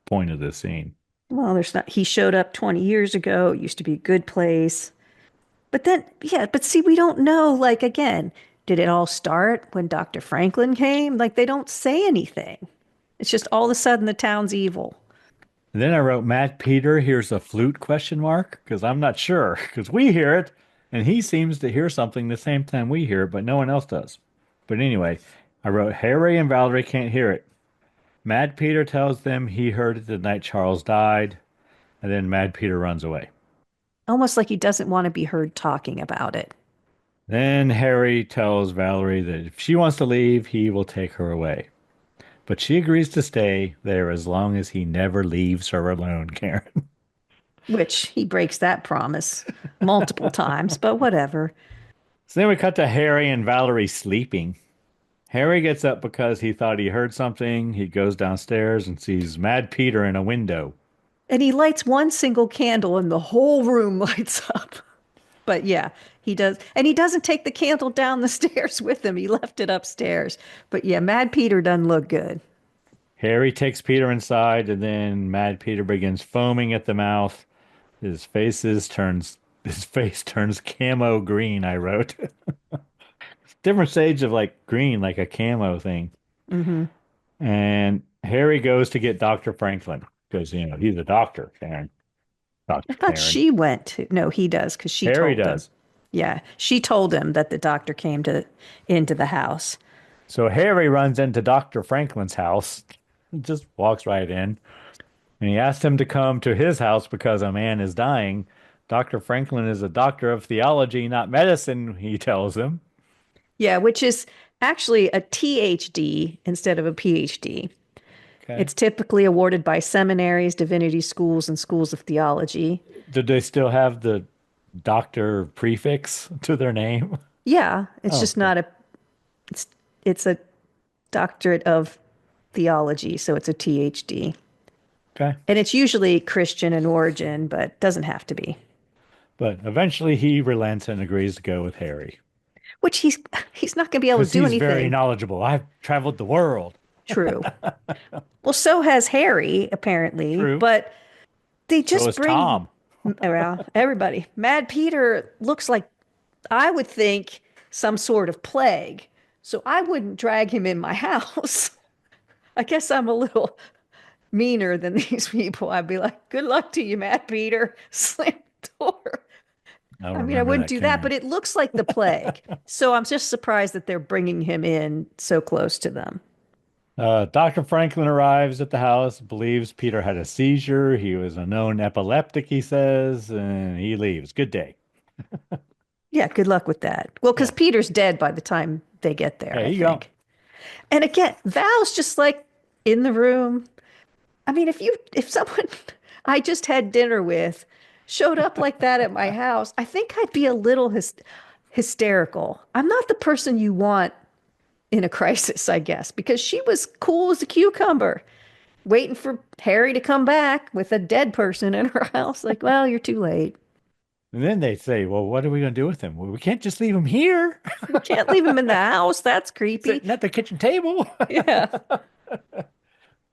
point of this scene. Well, there's not, he showed up 20 years ago. It used to be a good place. But then, yeah, but see, we don't know. Like, again, did it all start when Dr. Franklin came? Like, they don't say anything. It's just all of a sudden the town's evil. And then I wrote, Mad Peter hears a flute question mark, because I'm not sure, because we hear it, and he seems to hear something the same time we hear it, but no one else does. But anyway, I wrote, Harry and Valerie can't hear it. Mad Peter tells them he heard it the night Charles died, and then Mad Peter runs away. Almost like he doesn't want to be heard talking about it. Then Harry tells Valerie that if she wants to leave, he will take her away. But she agrees to stay there as long as he never leaves her alone, Karen. Which he breaks that promise multiple times, but whatever. So then we cut to Harry and Valerie sleeping. Harry gets up because he thought he heard something. He goes downstairs and sees Mad Peter in a window. And he lights one single candle and the whole room lights up. But yeah, he does. And he doesn't take the candle down the stairs with him. He left it upstairs. But yeah, Mad Peter doesn't look good. Harry takes Peter inside, and then Mad Peter begins foaming at the mouth. His face turns camo green, I wrote. Different shades of like green, like a camo thing. Hmm. And Harry goes to get Dr. Franklin because, he's a doctor, Karen. I Dr. thought Karen. she went to, no, he does because she Harry told him. does. Yeah, she told him that the doctor came into the house. So Harry runs into Dr. Franklin's house, just walks right in, and he asks him to come to his house because a man is dying. Dr. Franklin is a doctor of theology, not medicine, he tells him. Yeah, which is actually a THD instead of a PhD. Okay. It's typically awarded by seminaries, divinity schools, and schools of theology. Do they still have the doctor prefix to their name? Yeah, it's Oh, just okay. not a it's it's a doctorate of theology, so it's a THD. Okay. And it's usually Christian in origin, but doesn't have to be. But eventually he relents and agrees to go with Harry Which he's not going to be able to because do he's very anything. knowledgeable. I've traveled the world. True. Well, so has Harry apparently, True. but they So just is bring Tom. around everybody. Mad Peter looks like I would think some sort of plague. So I wouldn't drag him in my house. I guess I'm a little meaner than these people. I'd be like, good luck to you, Mad Peter. Slam the door. I don't I mean, I remember wouldn't that, do that, Karen. but it looks like the plague. So I'm just surprised that they're bringing him in so close to them. Dr. Franklin arrives at the house, believes Peter had a seizure. He was a known epileptic, he says, and he leaves. Good day. Yeah, good luck with that. Well, because Yeah. Peter's dead by the time they get there, There I you go. think. And again, Val's just like in the room. I mean, if someone I just had dinner with showed up like that at my house, I think I'd be a little hysterical. I'm not the person you want in a crisis, I guess, because she was cool as a cucumber, waiting for Harry to come back with a dead person in her house. Like, well, you're too late. And then they say, well, what are we going to do with him? Well, we can't just leave him here We can't leave him in the house. That's creepy. sitting at the kitchen table. Yeah.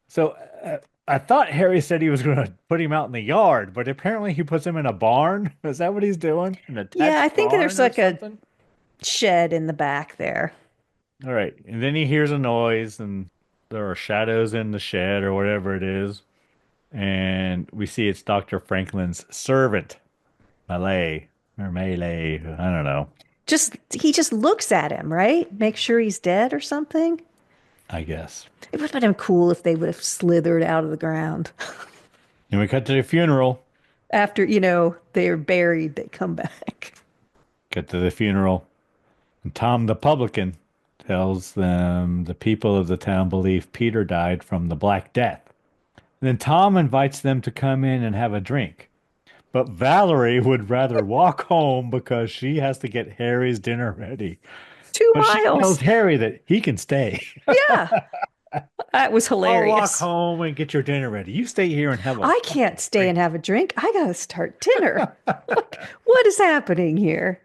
So I thought Harry said he was going to put him out in the yard, but apparently he puts him in a barn. Is that what he's doing? An Yeah, I attached think there's barn or like a something? shed in the back there. All right. And then he hears a noise, and there are shadows in the shed or whatever it is. And we see it's Dr. Franklin's servant, Malay or Melee. I don't know. He just looks at him, right? Make sure he's dead or something. I guess. It would have been cool if they would have slithered out of the ground. And we cut to the funeral. After, they're buried, they come back. Cut to the funeral. And Tom the publican tells them the people of the town believe Peter died from the Black Death. And then Tom invites them to come in and have a drink. But Valerie would rather walk home because she has to get Harry's dinner ready. Two But she tells miles. Harry that he can stay. Yeah, that was I'll walk hilarious. home and get your dinner ready. You stay here and have a I can't stay and have a drink. I gotta start dinner. What is happening here?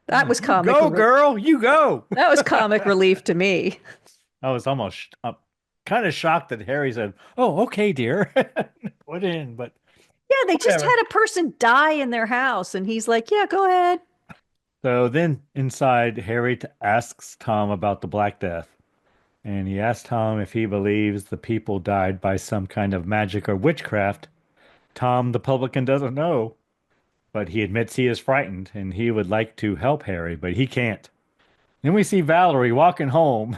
That was comic. go, girl. You go. That was comic relief to me. I was almost kind of shocked that Harry said, "Oh, okay, dear." Put in, but Yeah, they just whatever. had a person die in their house, and he's like, "Yeah, go ahead." So then inside, Harry asks Tom about the Black Death. And he asks Tom if he believes the people died by some kind of magic or witchcraft. Tom, the publican, doesn't know, but he admits he is frightened and he would like to help Harry, but he can't. Then we see Valerie walking home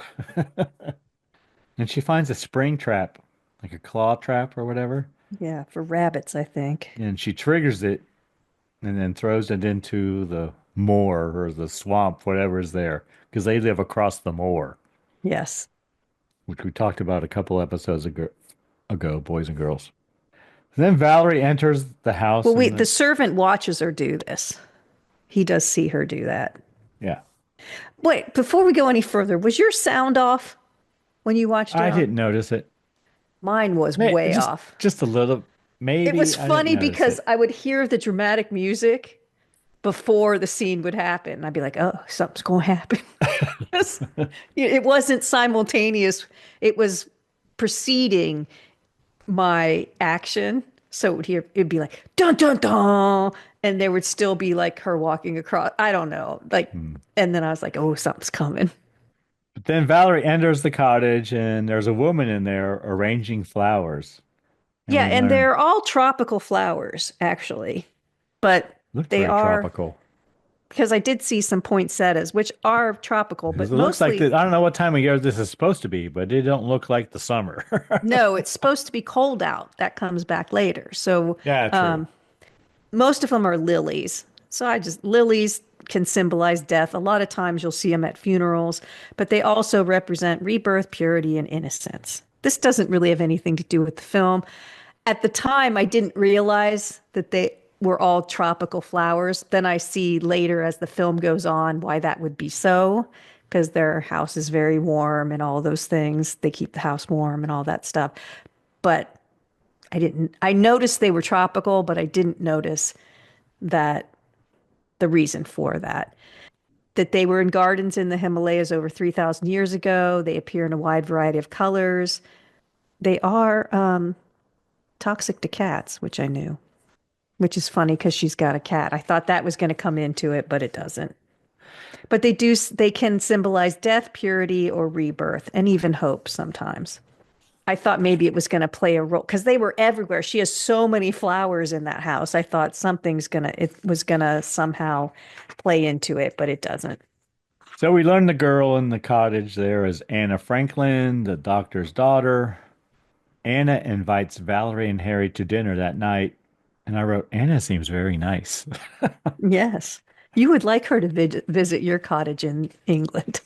and she finds a spring trap, like a claw trap or whatever. Yeah, for rabbits, I think. And she triggers it and then throws it into the moor or the swamp, whatever is there, because they live across the moor, Yes. which we talked about a couple episodes ago, boys and girls. Then Valerie enters the house. Well, And the servant watches her do this. He does see her do that. yeah, Wait, before we go any further, was your sound off when you watched it? I didn't notice it. Mine was way just, off. just a little, maybe. It was I didn't funny notice because it. I would hear the dramatic music before the scene would happen. I'd be like, oh, something's going to happen. It wasn't simultaneous. It was preceding my action. So it'd be like, dun, dun, dun. And there would still be like her walking across. I don't know. Like, and then I was like, oh, something's coming. But then Valerie enters the cottage, and there's a woman in there arranging flowers. And Yeah. we And learn they're all tropical flowers, actually. But looked they very are, tropical. because I did see some poinsettias, which are tropical, but It looks like mostly, I don't know what time of year this is supposed to be, but it don't look like the summer. no, it's supposed to be cold out. That comes back later. So Yeah, true. most of them are lilies. So lilies can symbolize death. A lot of times you'll see them at funerals, but they also represent rebirth, purity, and innocence. This doesn't really have anything to do with the film. At the time, I didn't realize that they were all tropical flowers. Then I see later as the film goes on why that would be so, because their house is very warm and all those things. They keep the house warm and all that stuff. But I noticed they were tropical, but I didn't notice that the reason for that they were in gardens in the Himalayas over 3,000 years ago. They appear in a wide variety of colors. They are toxic to cats, which I knew, which is funny because she's got a cat. I thought that was going to come into it, but it doesn't. But they can symbolize death, purity, or rebirth, and even hope sometimes. I thought maybe it was going to play a role because they were everywhere. She has so many flowers in that house. I thought it was gonna somehow play into it, but it doesn't. So we learn the girl in the cottage there is Anna Franklin, the doctor's daughter. Anna invites Valerie and Harry to dinner that night. And I wrote, Anna seems very nice. Yes. You would like her to visit your cottage in England.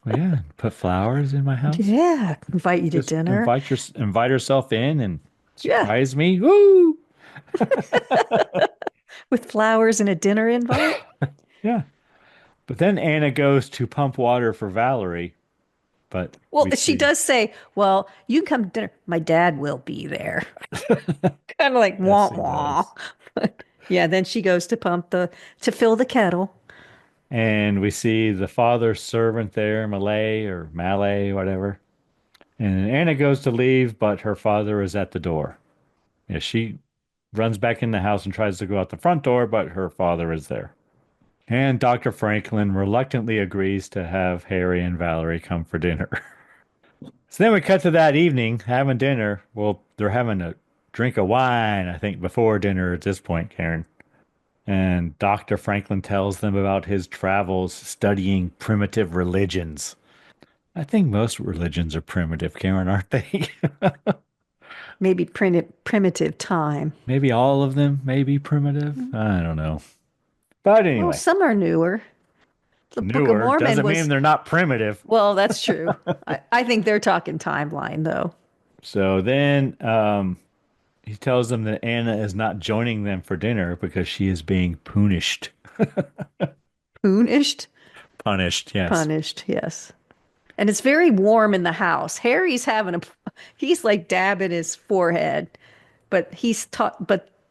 Well, yeah, put flowers in my house. Yeah. Invite you to Just dinner. invite herself in and Yeah. surprise me. Woo! With flowers and a dinner invite. Yeah. But then Anna goes to pump water for Valerie. But Well, we she see does say, well, you can come to dinner. My dad will be there. Kind of like wah he wah. Yeah, then she goes to fill the kettle. and we see the father's servant there, Malay, whatever. And Anna goes to leave, but her father is at the door. Yeah, she runs back in the house and tries to go out the front door, but her father is there. And Dr. Franklin reluctantly agrees to have Harry and Valerie come for dinner. So then we cut to that evening, having dinner. Well, they're having a drink of wine, I think, before dinner at this point, Karen. And Dr. Franklin tells them about his travels studying primitive religions. I think most religions are primitive, Karen, aren't they? Maybe primitive time. Maybe all of them may be primitive. I don't know. But Oh, anyway, some are newer. The Book of Newer Mormon doesn't mean was, they're not primitive. well, that's true. I think they're talking timeline, though. So then he tells them that Anna is not joining them for dinner because she is being punished. Punished? Punished, yes. Punished, yes. And it's very warm in the house. Harry's he's like dabbing his forehead, but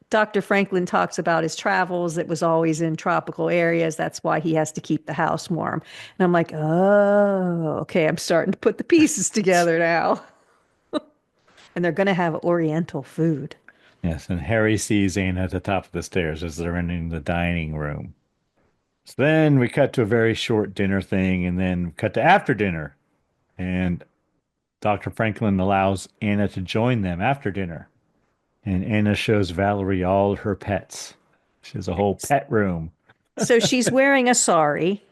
Dr. Franklin talks about his travels. It was always in tropical areas. That's why he has to keep the house warm. And I'm like, oh, okay. I'm starting to put the pieces together now. And they're going to have Oriental food. Yes, and Harry sees Anna at the top of the stairs as they're entering the dining room. So then we cut to a very short dinner thing, and then cut to after dinner. And Dr. Franklin allows Anna to join them after dinner. And Anna shows Valerie all her pets. She has a whole pet room. So she's wearing a sari.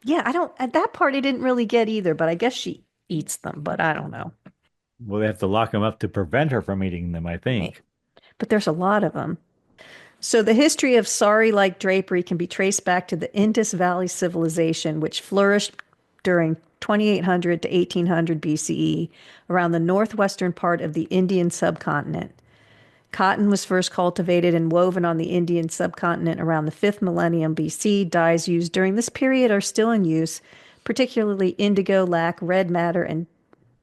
Yeah, at that part, I didn't really get either, but I guess she eats them, but I don't know. Well, they have to lock them up to prevent her from eating them, I think. But there's a lot of them. So the history of sari-like drapery can be traced back to the Indus Valley civilization, which flourished during 2800 to 1800 BCE around the northwestern part of the Indian subcontinent. Cotton was first cultivated and woven on the Indian subcontinent around the 5th millennium BC. Dyes used during this period are still in use, particularly indigo, lac, red madder, and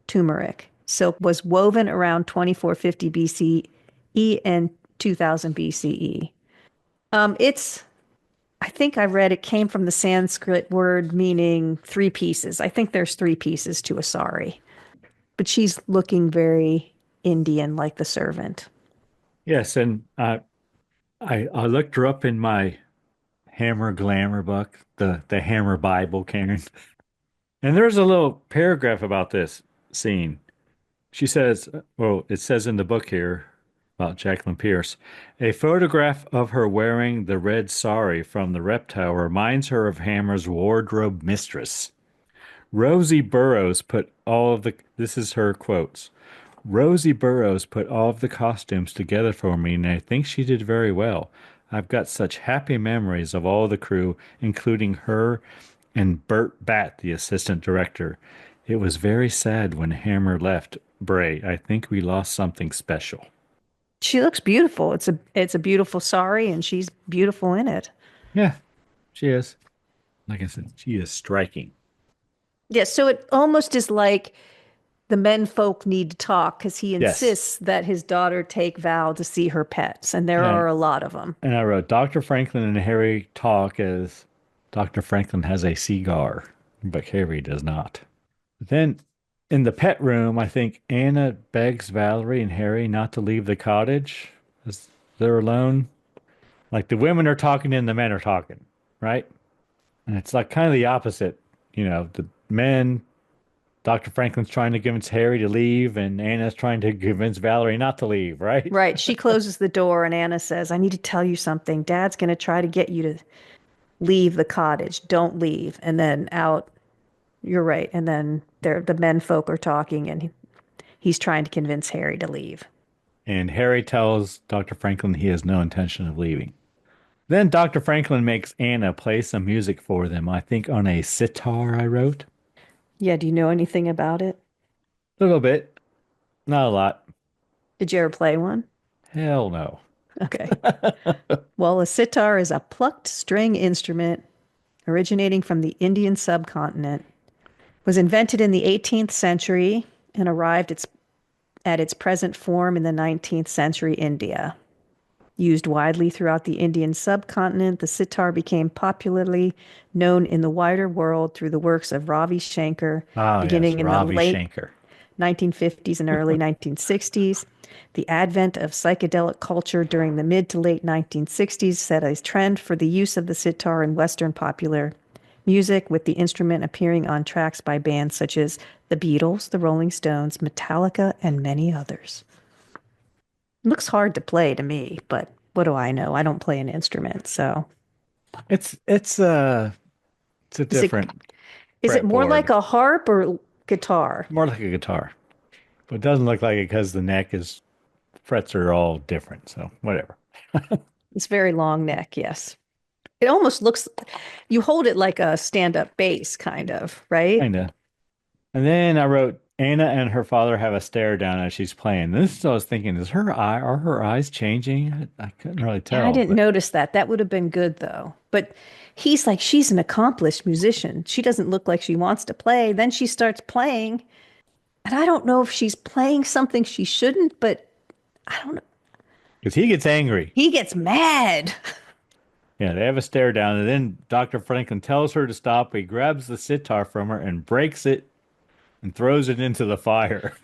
turmeric. Silk was woven around 2450 BCE and 2000 BCE. I think I read it came from the Sanskrit word meaning three pieces. I think there's three pieces to a sari, but she's looking very Indian like the servant. Yes, and I looked her up in my Hammer Glamour book, the Hammer Bible, Karen. And there's a little paragraph about this scene. She says, well, it says in the book here about Jacqueline Pierce, a photograph of her wearing the red sari from the Reptile reminds her of Hammer's wardrobe mistress. Rosie Burrows put all of the, this is her quotes. Rosie Burrows put all of the costumes together for me, and I think she did very well. I've got such happy memories of all the crew, including her and Bert Batt, the assistant director. It was very sad when Hammer left Bray. I think we lost something special. She looks beautiful. It's a beautiful sari, and she's beautiful in it. Yeah, she is. Like I said, she is striking. Yeah, so it almost is like the men folk need to talk because he Yes. insists that his daughter take Val to see her pets, and there And- are a lot of them. And I wrote, Dr. Franklin and Harry talk as Dr. Franklin has a cigar, but Harry does not. Then in the pet room, I think Anna begs Valerie and Harry not to leave the cottage as they're alone. Like the women are talking and the men are talking, right? And it's like kind of the opposite. You know, the men, Dr. Franklin's trying to convince Harry to leave, and Anna's trying to convince Valerie not to leave, right? Right. She closes the door, and Anna says, I need to tell you something. Dad's going to try to get you to leave the cottage. Don't leave. And then out, you're right. And then the men folk are talking, and he's trying to convince Harry to leave. And Harry tells Dr. Franklin he has no intention of leaving. Then Dr. Franklin makes Anna play some music for them, I think on a sitar, I wrote. Yeah. Do you know anything about it? A little bit, not a lot. Did you ever play one? Hell no. Okay. Well, a sitar is a plucked string instrument originating from the Indian subcontinent. Was invented in the 18th century and arrived at its present form in the 19th century India. Used widely throughout the Indian subcontinent, the sitar became popularly known in the wider world through the works of Ravi Shankar, beginning in the Ravi late Shankar. 1950s and early 1960s. The advent of psychedelic culture during the mid to late 1960s set a trend for the use of the sitar in Western popular music, with the instrument appearing on tracks by bands such as the Beatles, the Rolling Stones, Metallica, and many others. It looks hard to play to me, but what do I know? I don't play an instrument, so. It's a different. Is it more fretboard. like a harp or guitar? More like a guitar, but it doesn't look like it because the frets are all different. So whatever. It's very long neck, yes. It almost looks, you hold it like a stand-up bass, kind of, right? Kinda. And then I wrote, Anna and her father have a stare down as she's playing. This is what I was thinking, are her eyes changing? I couldn't really Yeah, I tell, didn't but notice that. That would have been good, though. But he's like, she's an accomplished musician. She doesn't look like she wants to play. Then she starts playing, and I don't know if she's playing something she shouldn't, but I don't know. because he gets angry. He gets mad. Yeah, they have a stare down, and then Dr. Franklin tells her to stop. He grabs the sitar from her and breaks it and throws it into the fire.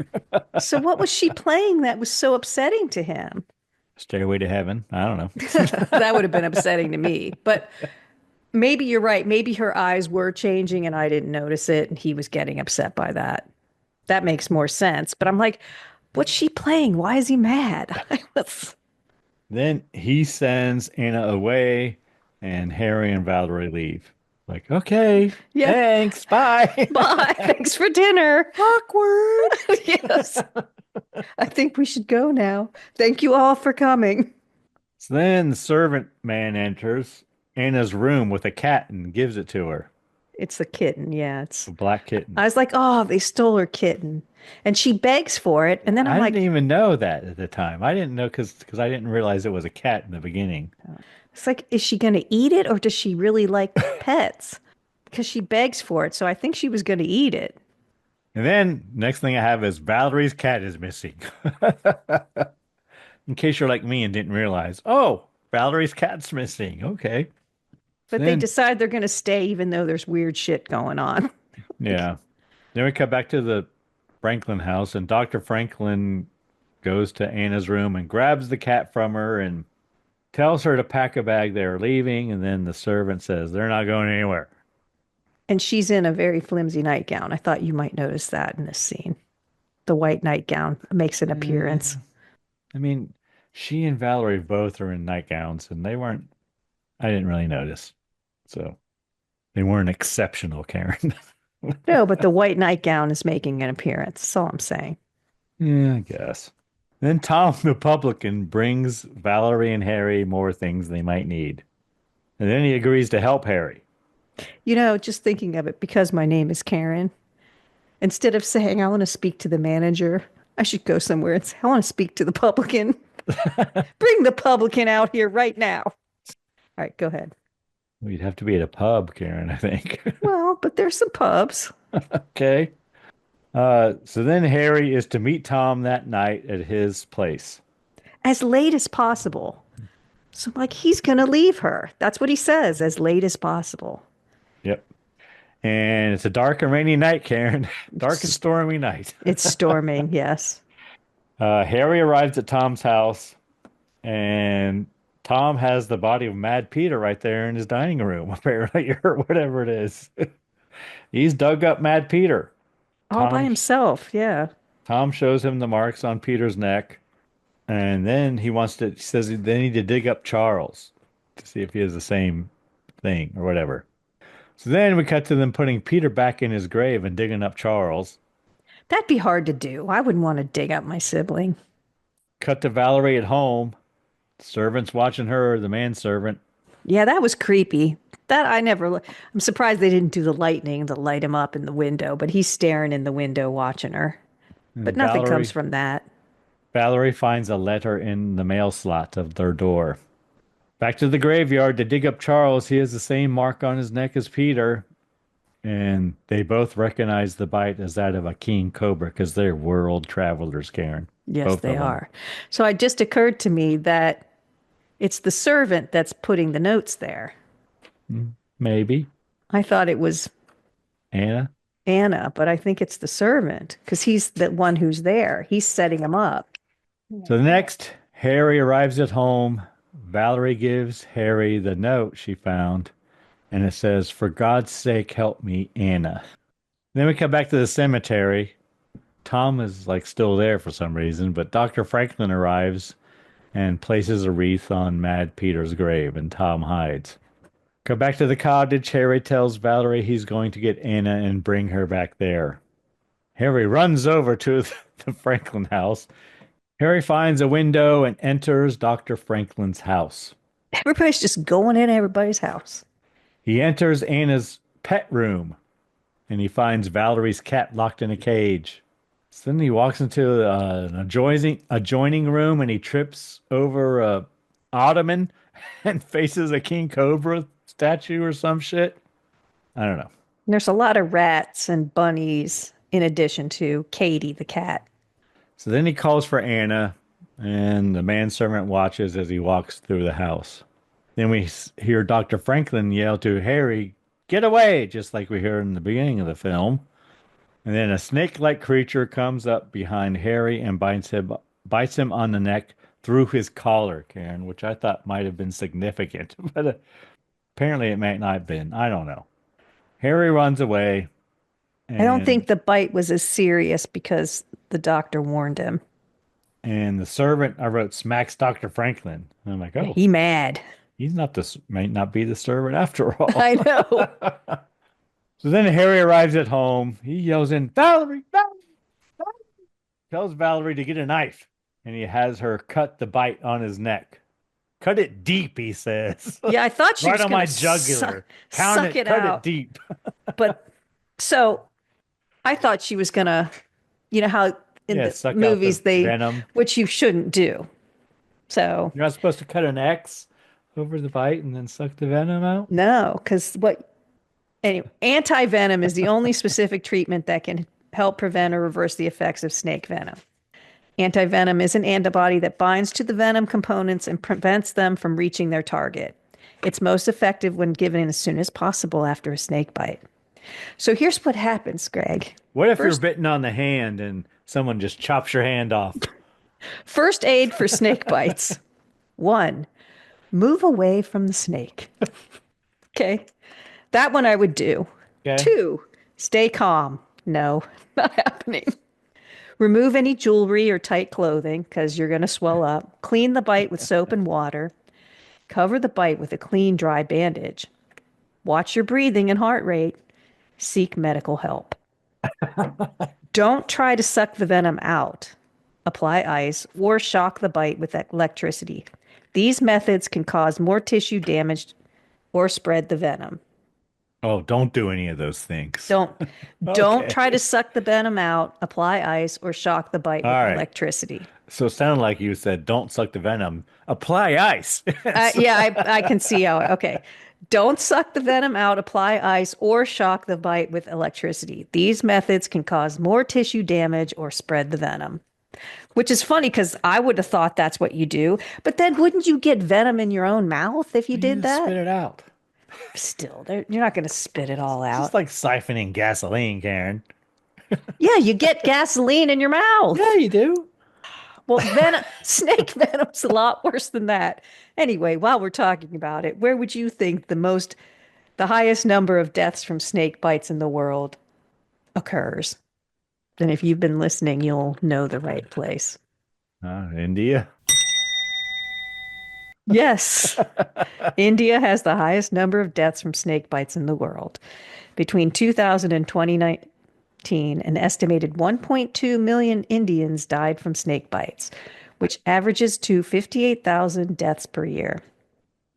So what was she playing that was so upsetting to him? Stairway to Heaven. I don't know. That would have been upsetting to me. But maybe you're right. Maybe her eyes were changing and I didn't notice it, and he was getting upset by that. That makes more sense. But I'm like, what's she playing? Why is he mad? Then he sends Anna away, and Harry and Valerie leave. Like, okay, Yeah. thanks, bye. Bye. Thanks for dinner. Awkward. Yes. I think we should go now. Thank you all for coming. So then the servant man enters Anna's room with a cat and gives it to her. It's a kitten. Yeah. A black kitten. I was like, oh, they stole her kitten. And she begs for it. And then I'm I like, didn't even know that at the time. I didn't know because I didn't realize it was a cat in the beginning. it's like, is she going to eat it or does she really like pets? Because she begs for it. So I think she was going to eat it. And then next thing I have is Valerie's cat is missing. In case you're like me and didn't realize, oh, Valerie's cat's missing. Okay. But they Then, decide they're going to stay even though there's weird shit going on. yeah. Then we come back to the Franklin house, and Dr. Franklin goes to Anna's room and grabs the cat from her and tells her to pack a bag. They're leaving, and then the servant says they're not going anywhere. And she's in a very flimsy nightgown. I thought you might notice that in this scene. The white nightgown makes an appearance. I mean, she and Valerie both are in nightgowns, and they weren't, I didn't really notice. So they weren't exceptional, Karen. No, but the white nightgown is making an appearance. That's all I'm saying. Yeah, I guess. Then Tom the publican brings Valerie and Harry more things they might need. And then he agrees to help Harry. You know, just thinking of it, because my name is Karen, instead of saying, I want to speak to the manager, I should go somewhere and say, I want to speak to the publican. Bring the publican out here right now. All right, go ahead. We'd have to be at a pub, Karen, I think. Well, but there's some pubs. Okay. So then Harry is to meet Tom that night at his place. As late as possible. So I'm like, he's going to leave her. That's what he says, as late as possible. Yep. And it's a dark and rainy night, Karen. Dark and stormy night. It's storming, yes. Harry arrives at Tom's house, and Tom has the body of Mad Peter right there in his dining room, apparently, or whatever it is. He's dug up Mad Peter. All by Tom, himself, yeah. Tom shows him the marks on Peter's neck, and then he says they need to dig up Charles to see if he has the same thing or whatever. So then we cut to them putting Peter back in his grave and digging up Charles. That'd be hard to do. I wouldn't want to dig up my sibling. Cut to Valerie at home. The servant's watching her, the manservant. Yeah, that was creepy. That I never. I'm surprised they didn't do the lightning to light him up in the window, but he's staring in the window watching her. But nothing comes from that. Valerie finds a letter in the mail slot of their door. Back to the graveyard to dig up Charles. He has the same mark on his neck as Peter. And they both recognize the bite as that of a king cobra because they're world travelers, Karen. Yes, Both they of them. are. So it just occurred to me that it's the servant that's putting the notes there. Maybe. I thought it was Anna? Anna, but I think it's the servant because he's the one who's there. He's setting him up. So next, Harry arrives at home. Valerie gives Harry the note she found, and it says, "For God's sake, help me, Anna." Then we come back to the cemetery. Tom is still there for some reason, but Dr. Franklin arrives and places a wreath on Mad Peter's grave, and Tom hides. Go back to the cottage. Harry tells Valerie he's going to get Anna and bring her back there. Harry runs over to the Franklin house. Harry finds a window and enters Dr. Franklin's house. Everybody's just going in everybody's house. He enters Anna's pet room and he finds Valerie's cat locked in a cage. So then he walks into an adjoining room and he trips over a ottoman and faces a king cobra statue or some shit. I don't know. There's a lot of rats and bunnies in addition to Katie the cat. So then he calls for Anna, and the manservant watches as he walks through the house. Then we hear Dr. Franklin yell to Harry, "Get away!" just like we heard in the beginning of the film. And then a snake-like creature comes up behind Harry and bites him on the neck through his collar, Karen, which I thought might have been significant, but apparently it might not have been. I don't know. Harry runs away. I don't think And the bite was as serious because the doctor warned him. and the servant I wrote smacks Dr. Franklin. And I'm like, oh, He mad. he's not this might not be the servant after all. I know. So then Harry arrives at home. He yells in, Valerie, Valerie, Valerie. Tells Valerie to get a knife, and he has her cut the bite on his neck. Cut it deep, he says. Yeah, I thought she Right was on going my to jugular. suck it cut out. it deep. But so I thought she was going to, you know how in Yeah, the suck out movies the venom. which you shouldn't do. So You're not supposed to cut an X over the bite and then suck the venom out? no, because anyway, anti-venom is the only specific treatment that can help prevent or reverse the effects of snake venom. Antivenom is an antibody that binds to the venom components and prevents them from reaching their target. It's most effective when given as soon as possible after a snake bite. So here's what happens, Greg. What if First- you're bitten on the hand and someone just chops your hand off? First aid for snake bites. 1, move away from the snake. Okay. That one I would do. Okay. 2, stay calm. No, not happening. Remove any jewelry or tight clothing because you're going to swell up. Clean the bite with soap and water. Cover the bite with a clean, dry bandage. Watch your breathing and heart rate. Seek medical help. Don't try to suck the venom out. Apply ice or shock the bite with electricity. These methods can cause more tissue damage or spread the venom. Oh, don't do any of those things. Don't Okay. try to suck the venom out, apply ice, or shock the bite with All right. electricity. So it sounded like you said, don't suck the venom. Apply ice. Yeah, I can see how. Okay. Don't suck the venom out, apply ice, or shock the bite with electricity. These methods can cause more tissue damage or spread the venom. Which is funny because I would have thought that's what you do. But then wouldn't you get venom in your own mouth if you did Just spit that? it out. Still, you're not going to spit it all out. It's like siphoning gasoline, Karen. Yeah, you get gasoline in your mouth. Yeah, you do. Well, snake venom's a lot worse than that. Anyway, while we're talking about it, where would you think the highest number of deaths from snake bites in the world occurs? And if you've been listening, you'll know the right place. India. Yes. India has the highest number of deaths from snake bites in the world. Between 2000 and 2019, an estimated 1.2 million Indians died from snake bites, which averages to 58,000 deaths per year.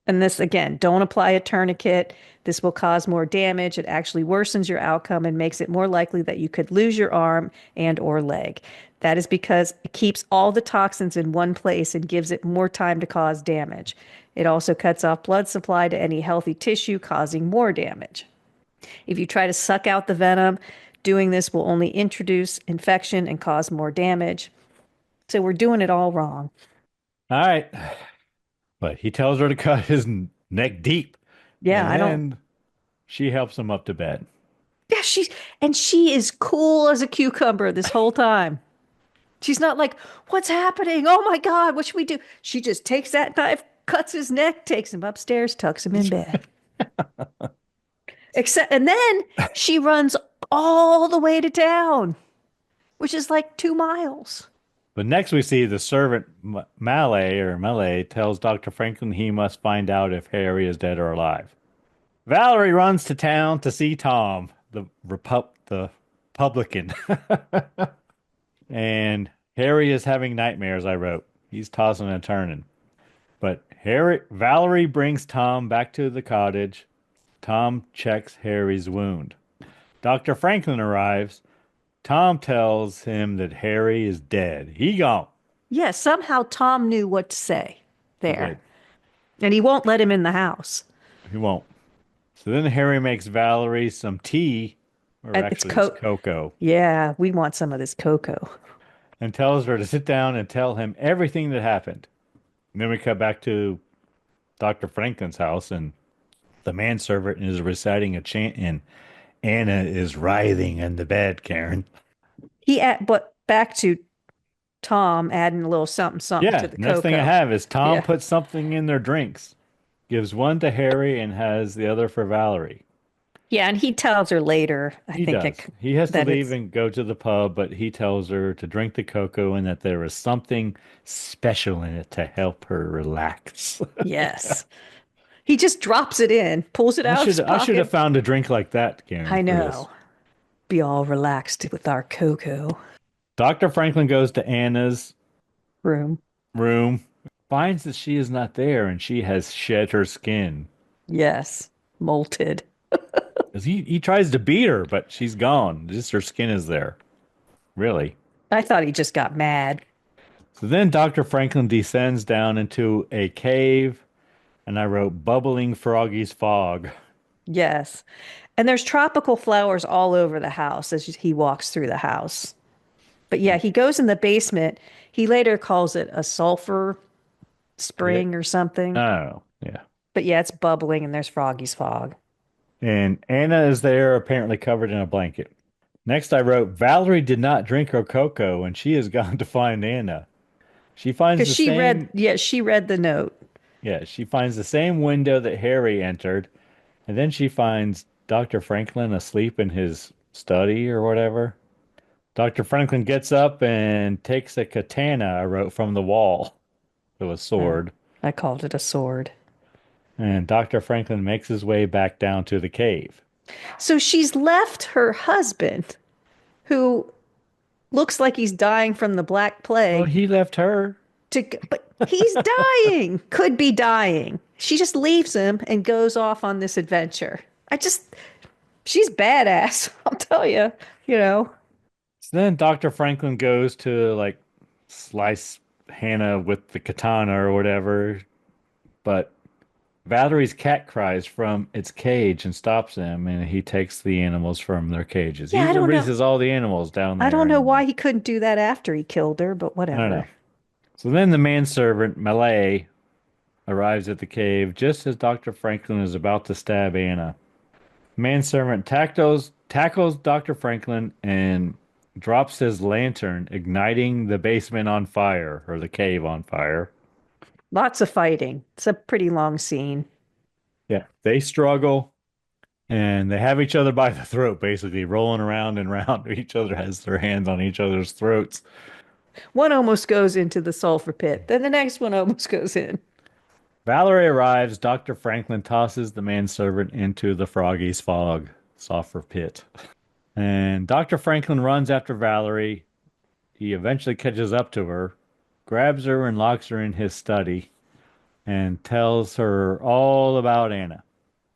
And this, again, don't apply a tourniquet. This will cause more damage. It actually worsens your outcome and makes it more likely that you could lose your arm and or leg. That is because it keeps all the toxins in one place and gives it more time to cause damage. It also cuts off blood supply to any healthy tissue, causing more damage. If you try to suck out the venom, doing this will only introduce infection and cause more damage. So we're doing it all wrong. All right. But he tells her to cut his neck deep. Yeah, and she helps him up to bed. Yeah, she is cool as a cucumber this whole time. She's not like, what's happening? Oh my God, what should we do? She just takes that knife, cuts his neck, takes him upstairs, tucks him in bed. And then she runs all the way to town, which is like 2 miles. But next we see the servant Malay tells Dr. Franklin he must find out if Harry is dead or alive. Valerie runs to town to see Tom, the publican. And Harry is having nightmares, I wrote. He's tossing and turning. But Valerie brings Tom back to the cottage. Tom checks Harry's wound. Dr. Franklin arrives. Tom tells him that Harry is dead. He gone. Yeah, somehow Tom knew what to say He there. did. And he won't let him in the house. He won't. So then Harry makes Valerie some tea, or And it's actually it's cocoa, Yeah, we want some of this cocoa. and tells her to sit down and tell him everything that happened. And then we cut back to Dr. Franklin's house, and the manservant is reciting a chant, and Anna is writhing in the bed, Karen. But back to Tom adding a little something something to Yeah, the next thing I cocoa. have is Tom Yeah. puts something in their drinks, gives one to Harry, and has the other for Valerie. Yeah, and he tells her later, I He think does. He has to that leave it's and go to the pub, but he tells her to drink the cocoa and that there is something special in it to help her relax. yes. He just drops it in, pulls it out of his I should have pocket. found a drink like that, Karen, I for this. know. Be all relaxed with our cocoa Dr. Franklin goes to Anna's room. room, finds that she is not there and she has shed her skin. Yes. Molted. 'Cause he tries to beat her, but she's gone. Just her skin is there. Really. I thought he just got mad. So then Dr. Franklin descends down into a cave, and I wrote bubbling froggy's fog. Yes. And there's tropical flowers all over the house as he walks through the house. But yeah, he goes in the basement. He later calls it a sulfur Yeah. spring or something. Oh, yeah. But yeah, it's bubbling and there's Froggy's fog. And Anna is there, apparently covered in a blanket. Next, I wrote Valerie did not drink her cocoa, and she has gone to find Anna. She finds Because the same, she read the note. yeah, she finds the same window that Harry entered, and then she finds Dr. Franklin asleep in his study or whatever. Dr. Franklin gets up and takes a katana I wrote from the wall, so a Oh, sword, I called it a sword. and Dr. Franklin makes his way back down to the cave. So she's left her husband, who looks like he's dying from the Black Well, Plague, he left her. but he's dying, could be dying. She just leaves him and goes off on this adventure. She's badass, I'll tell you, you know. So then Dr. Franklin goes to like slice Hannah with the katana or whatever, but Valerie's cat cries from its cage and stops him, and he takes the animals from their cages. Yeah, He I don't know. releases all the animals down I there. don't know And why he couldn't do that after he killed her, but I don't know. whatever. So then the manservant, Malay, arrives at the cave just as Dr. Franklin is about to stab Anna. Manservant tackles Dr. Franklin and drops his lantern, igniting the basement on fire, or the cave on fire. Lots of fighting. It's a pretty long scene. Yeah, they struggle and they have each other by the throat, basically rolling around and round. Each other has their hands on each other's throats. One almost goes into the sulfur pit, then the next one almost goes in. Valerie arrives. Dr. Franklin tosses the manservant into the Froggy's Fog sulfur pit. And Dr. Franklin runs after Valerie. He eventually catches up to her, grabs her, and locks her in his study, and tells her all about Anna.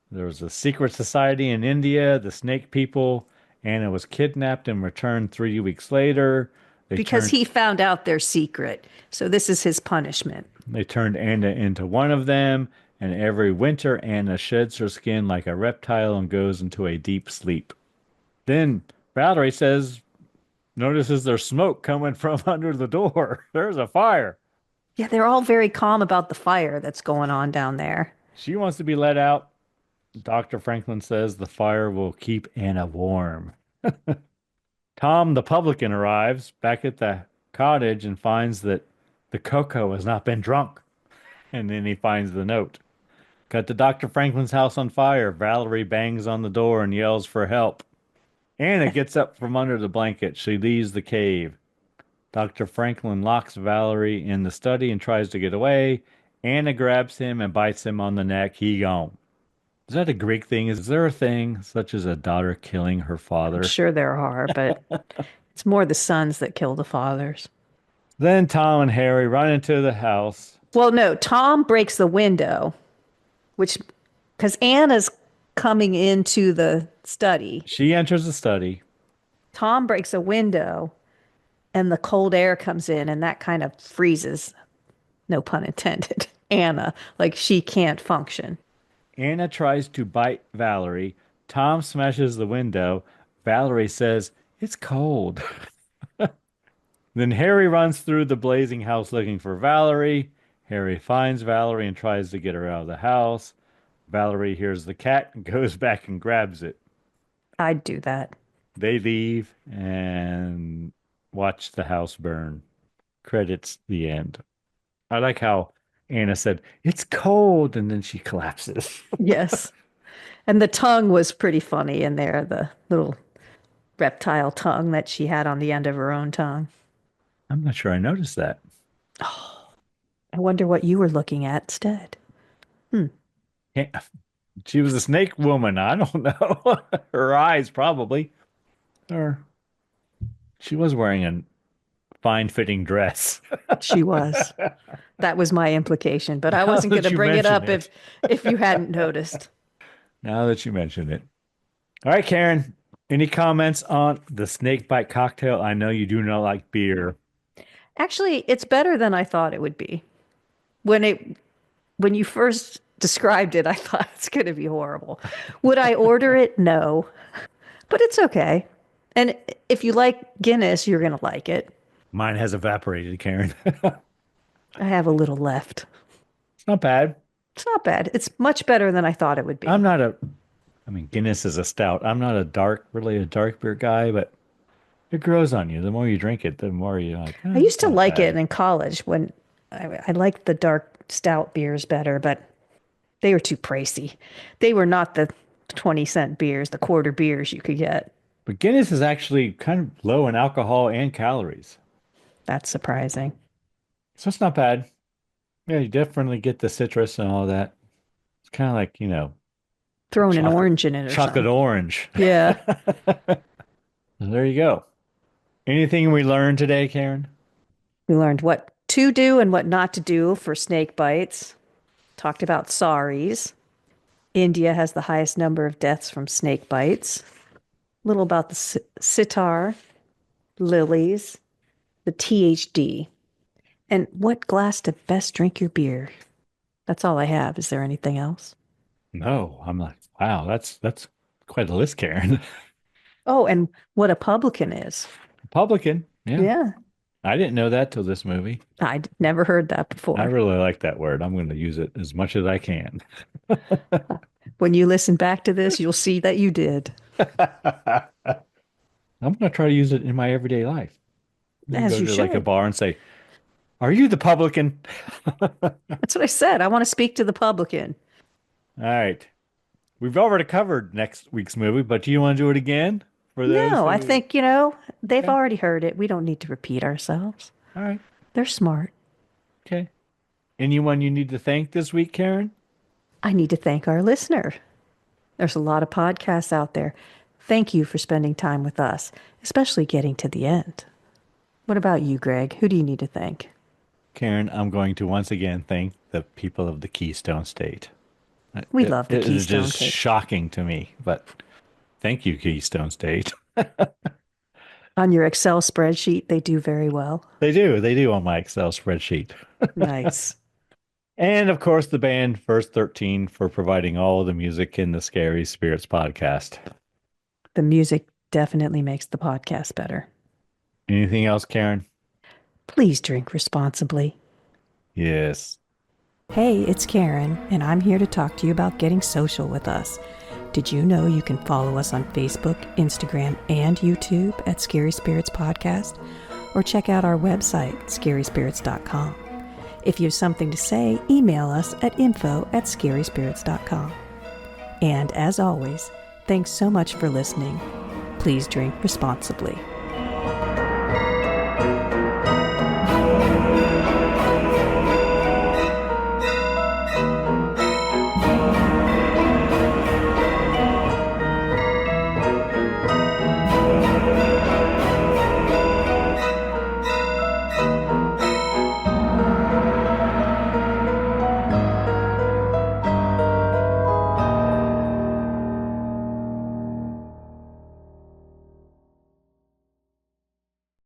There was a secret society in India, the Snake People. Anna was kidnapped and returned 3 weeks later. Because he found out their secret. So this is his punishment. They turned Anna into one of them, and every winter Anna sheds her skin like a reptile and goes into a deep sleep. Then Valerie notices there's smoke coming from under the door. There's a fire. Yeah, they're all very calm about the fire that's going on down there. She wants to be let out. Dr. Franklin says the fire will keep Anna warm. Tom the publican arrives back at the cottage and finds that the cocoa has not been drunk. And then he finds the note. Cut to Dr. Franklin's house on fire. Valerie bangs on the door and yells for help. Anna gets up from under the blanket. She leaves the cave. Dr. Franklin locks Valerie in the study and tries to get away. Anna grabs him and bites him on the neck. He gone. Is that a Greek thing? Is there a thing such as a daughter killing her father? I'm sure there are, but it's more the sons that kill the fathers. Then Tom and Harry run into the house. Well, no, Tom breaks the window, because Anna's coming into the study. She enters the study. Tom breaks a window and the cold air comes in, and that kind of freezes, no pun intended, Anna. Like she can't function. Anna tries to bite Valerie. Tom smashes the window. Valerie says, "It's cold." Then Harry runs through the blazing house looking for Valerie. Harry finds Valerie and tries to get her out of the house. Valerie hears the cat and goes back and grabs it. I'd do that. They leave and watch the house burn. Credits, the end. I like how Anna said, "It's cold," and then she collapses. Yes. And the tongue was pretty funny in there, the little reptile tongue that she had on the end of her own tongue. I'm not sure I noticed that. I wonder what you were looking at instead. Yeah. She was a snake woman. I don't know. Her eyes, probably. Or she was wearing a fine-fitting dress. She was. That was my implication, but I Now wasn't going that to you bring it up mention if you hadn't noticed. Now that you mention it. All right, Karen. Any comments on the Snakebite Cocktail? I know you do not like beer. Actually, it's better than I thought it would be. When you first described it, I thought it's going to be horrible. Would I order it? No. But it's okay. And if you like Guinness, you're going to like it. Mine has evaporated, Karen. I have a little left. It's not bad. It's not bad. It's much better than I thought it would be. Guinness is a stout. I'm not a dark beer guy, but it grows on you. The more you drink it, the more you like. I used to like it in college when I liked the dark stout beers better, but they were too pricey. They were not the 20-cent beers, the quarter beers you could get. But Guinness is actually kind of low in alcohol and calories. That's surprising. So it's not bad. Yeah, you definitely get the citrus and all that. It's kind of like, Throwing an orange in it or chocolate something. orange. Yeah. There you go. Anything we learned today, Karen? We learned what to do and what not to do for snake bites. Talked about saris. India has the highest number of deaths from snake bites. A little about the sitar, lilies, the THD, and what glass to best drink your beer. That's all I have. Is there anything else? No, I'm like, wow, that's quite a list, Karen. Oh, and what a publican is. Republican. Yeah. Yeah. I didn't know that till this movie. I'd never heard that before. I really like that word. I'm going to use it as much as I can. When you listen back to this, you'll see that you did. I'm going to try to use it in my everyday life. As go you to should. like a bar and say, "Are you the publican?" That's what I said. I want to speak to the publican. All right. We've already covered next week's movie, but do you want to do it again? For those No, I who- think, they've already heard it. We don't need to repeat ourselves. All right. They're smart. Okay. Anyone you need to thank this week, Karen? I need to thank our listener. There's a lot of podcasts out there. Thank you for spending time with us, especially getting to the end. What about you, Greg? Who do you need to thank? Karen, I'm going to once again thank the people of the Keystone State. We love the It is Keystone just State. shocking to me, but thank you, Keystone State. On your Excel spreadsheet, they do very well. They do on my Excel spreadsheet. Nice. And of course, the band First 13 for providing all the music in the Scary Spirits podcast. The music definitely makes the podcast better. Anything else, Karen? Please drink responsibly. Yes. Hey, it's Karen, and I'm here to talk to you about getting social with us. Did you know you can follow us on Facebook, Instagram, and YouTube at Scary Spirits Podcast? Or check out our website, scaryspirits.com. If you have something to say, email us at info@scaryspirits.com. And as always, thanks so much for listening. Please drink responsibly.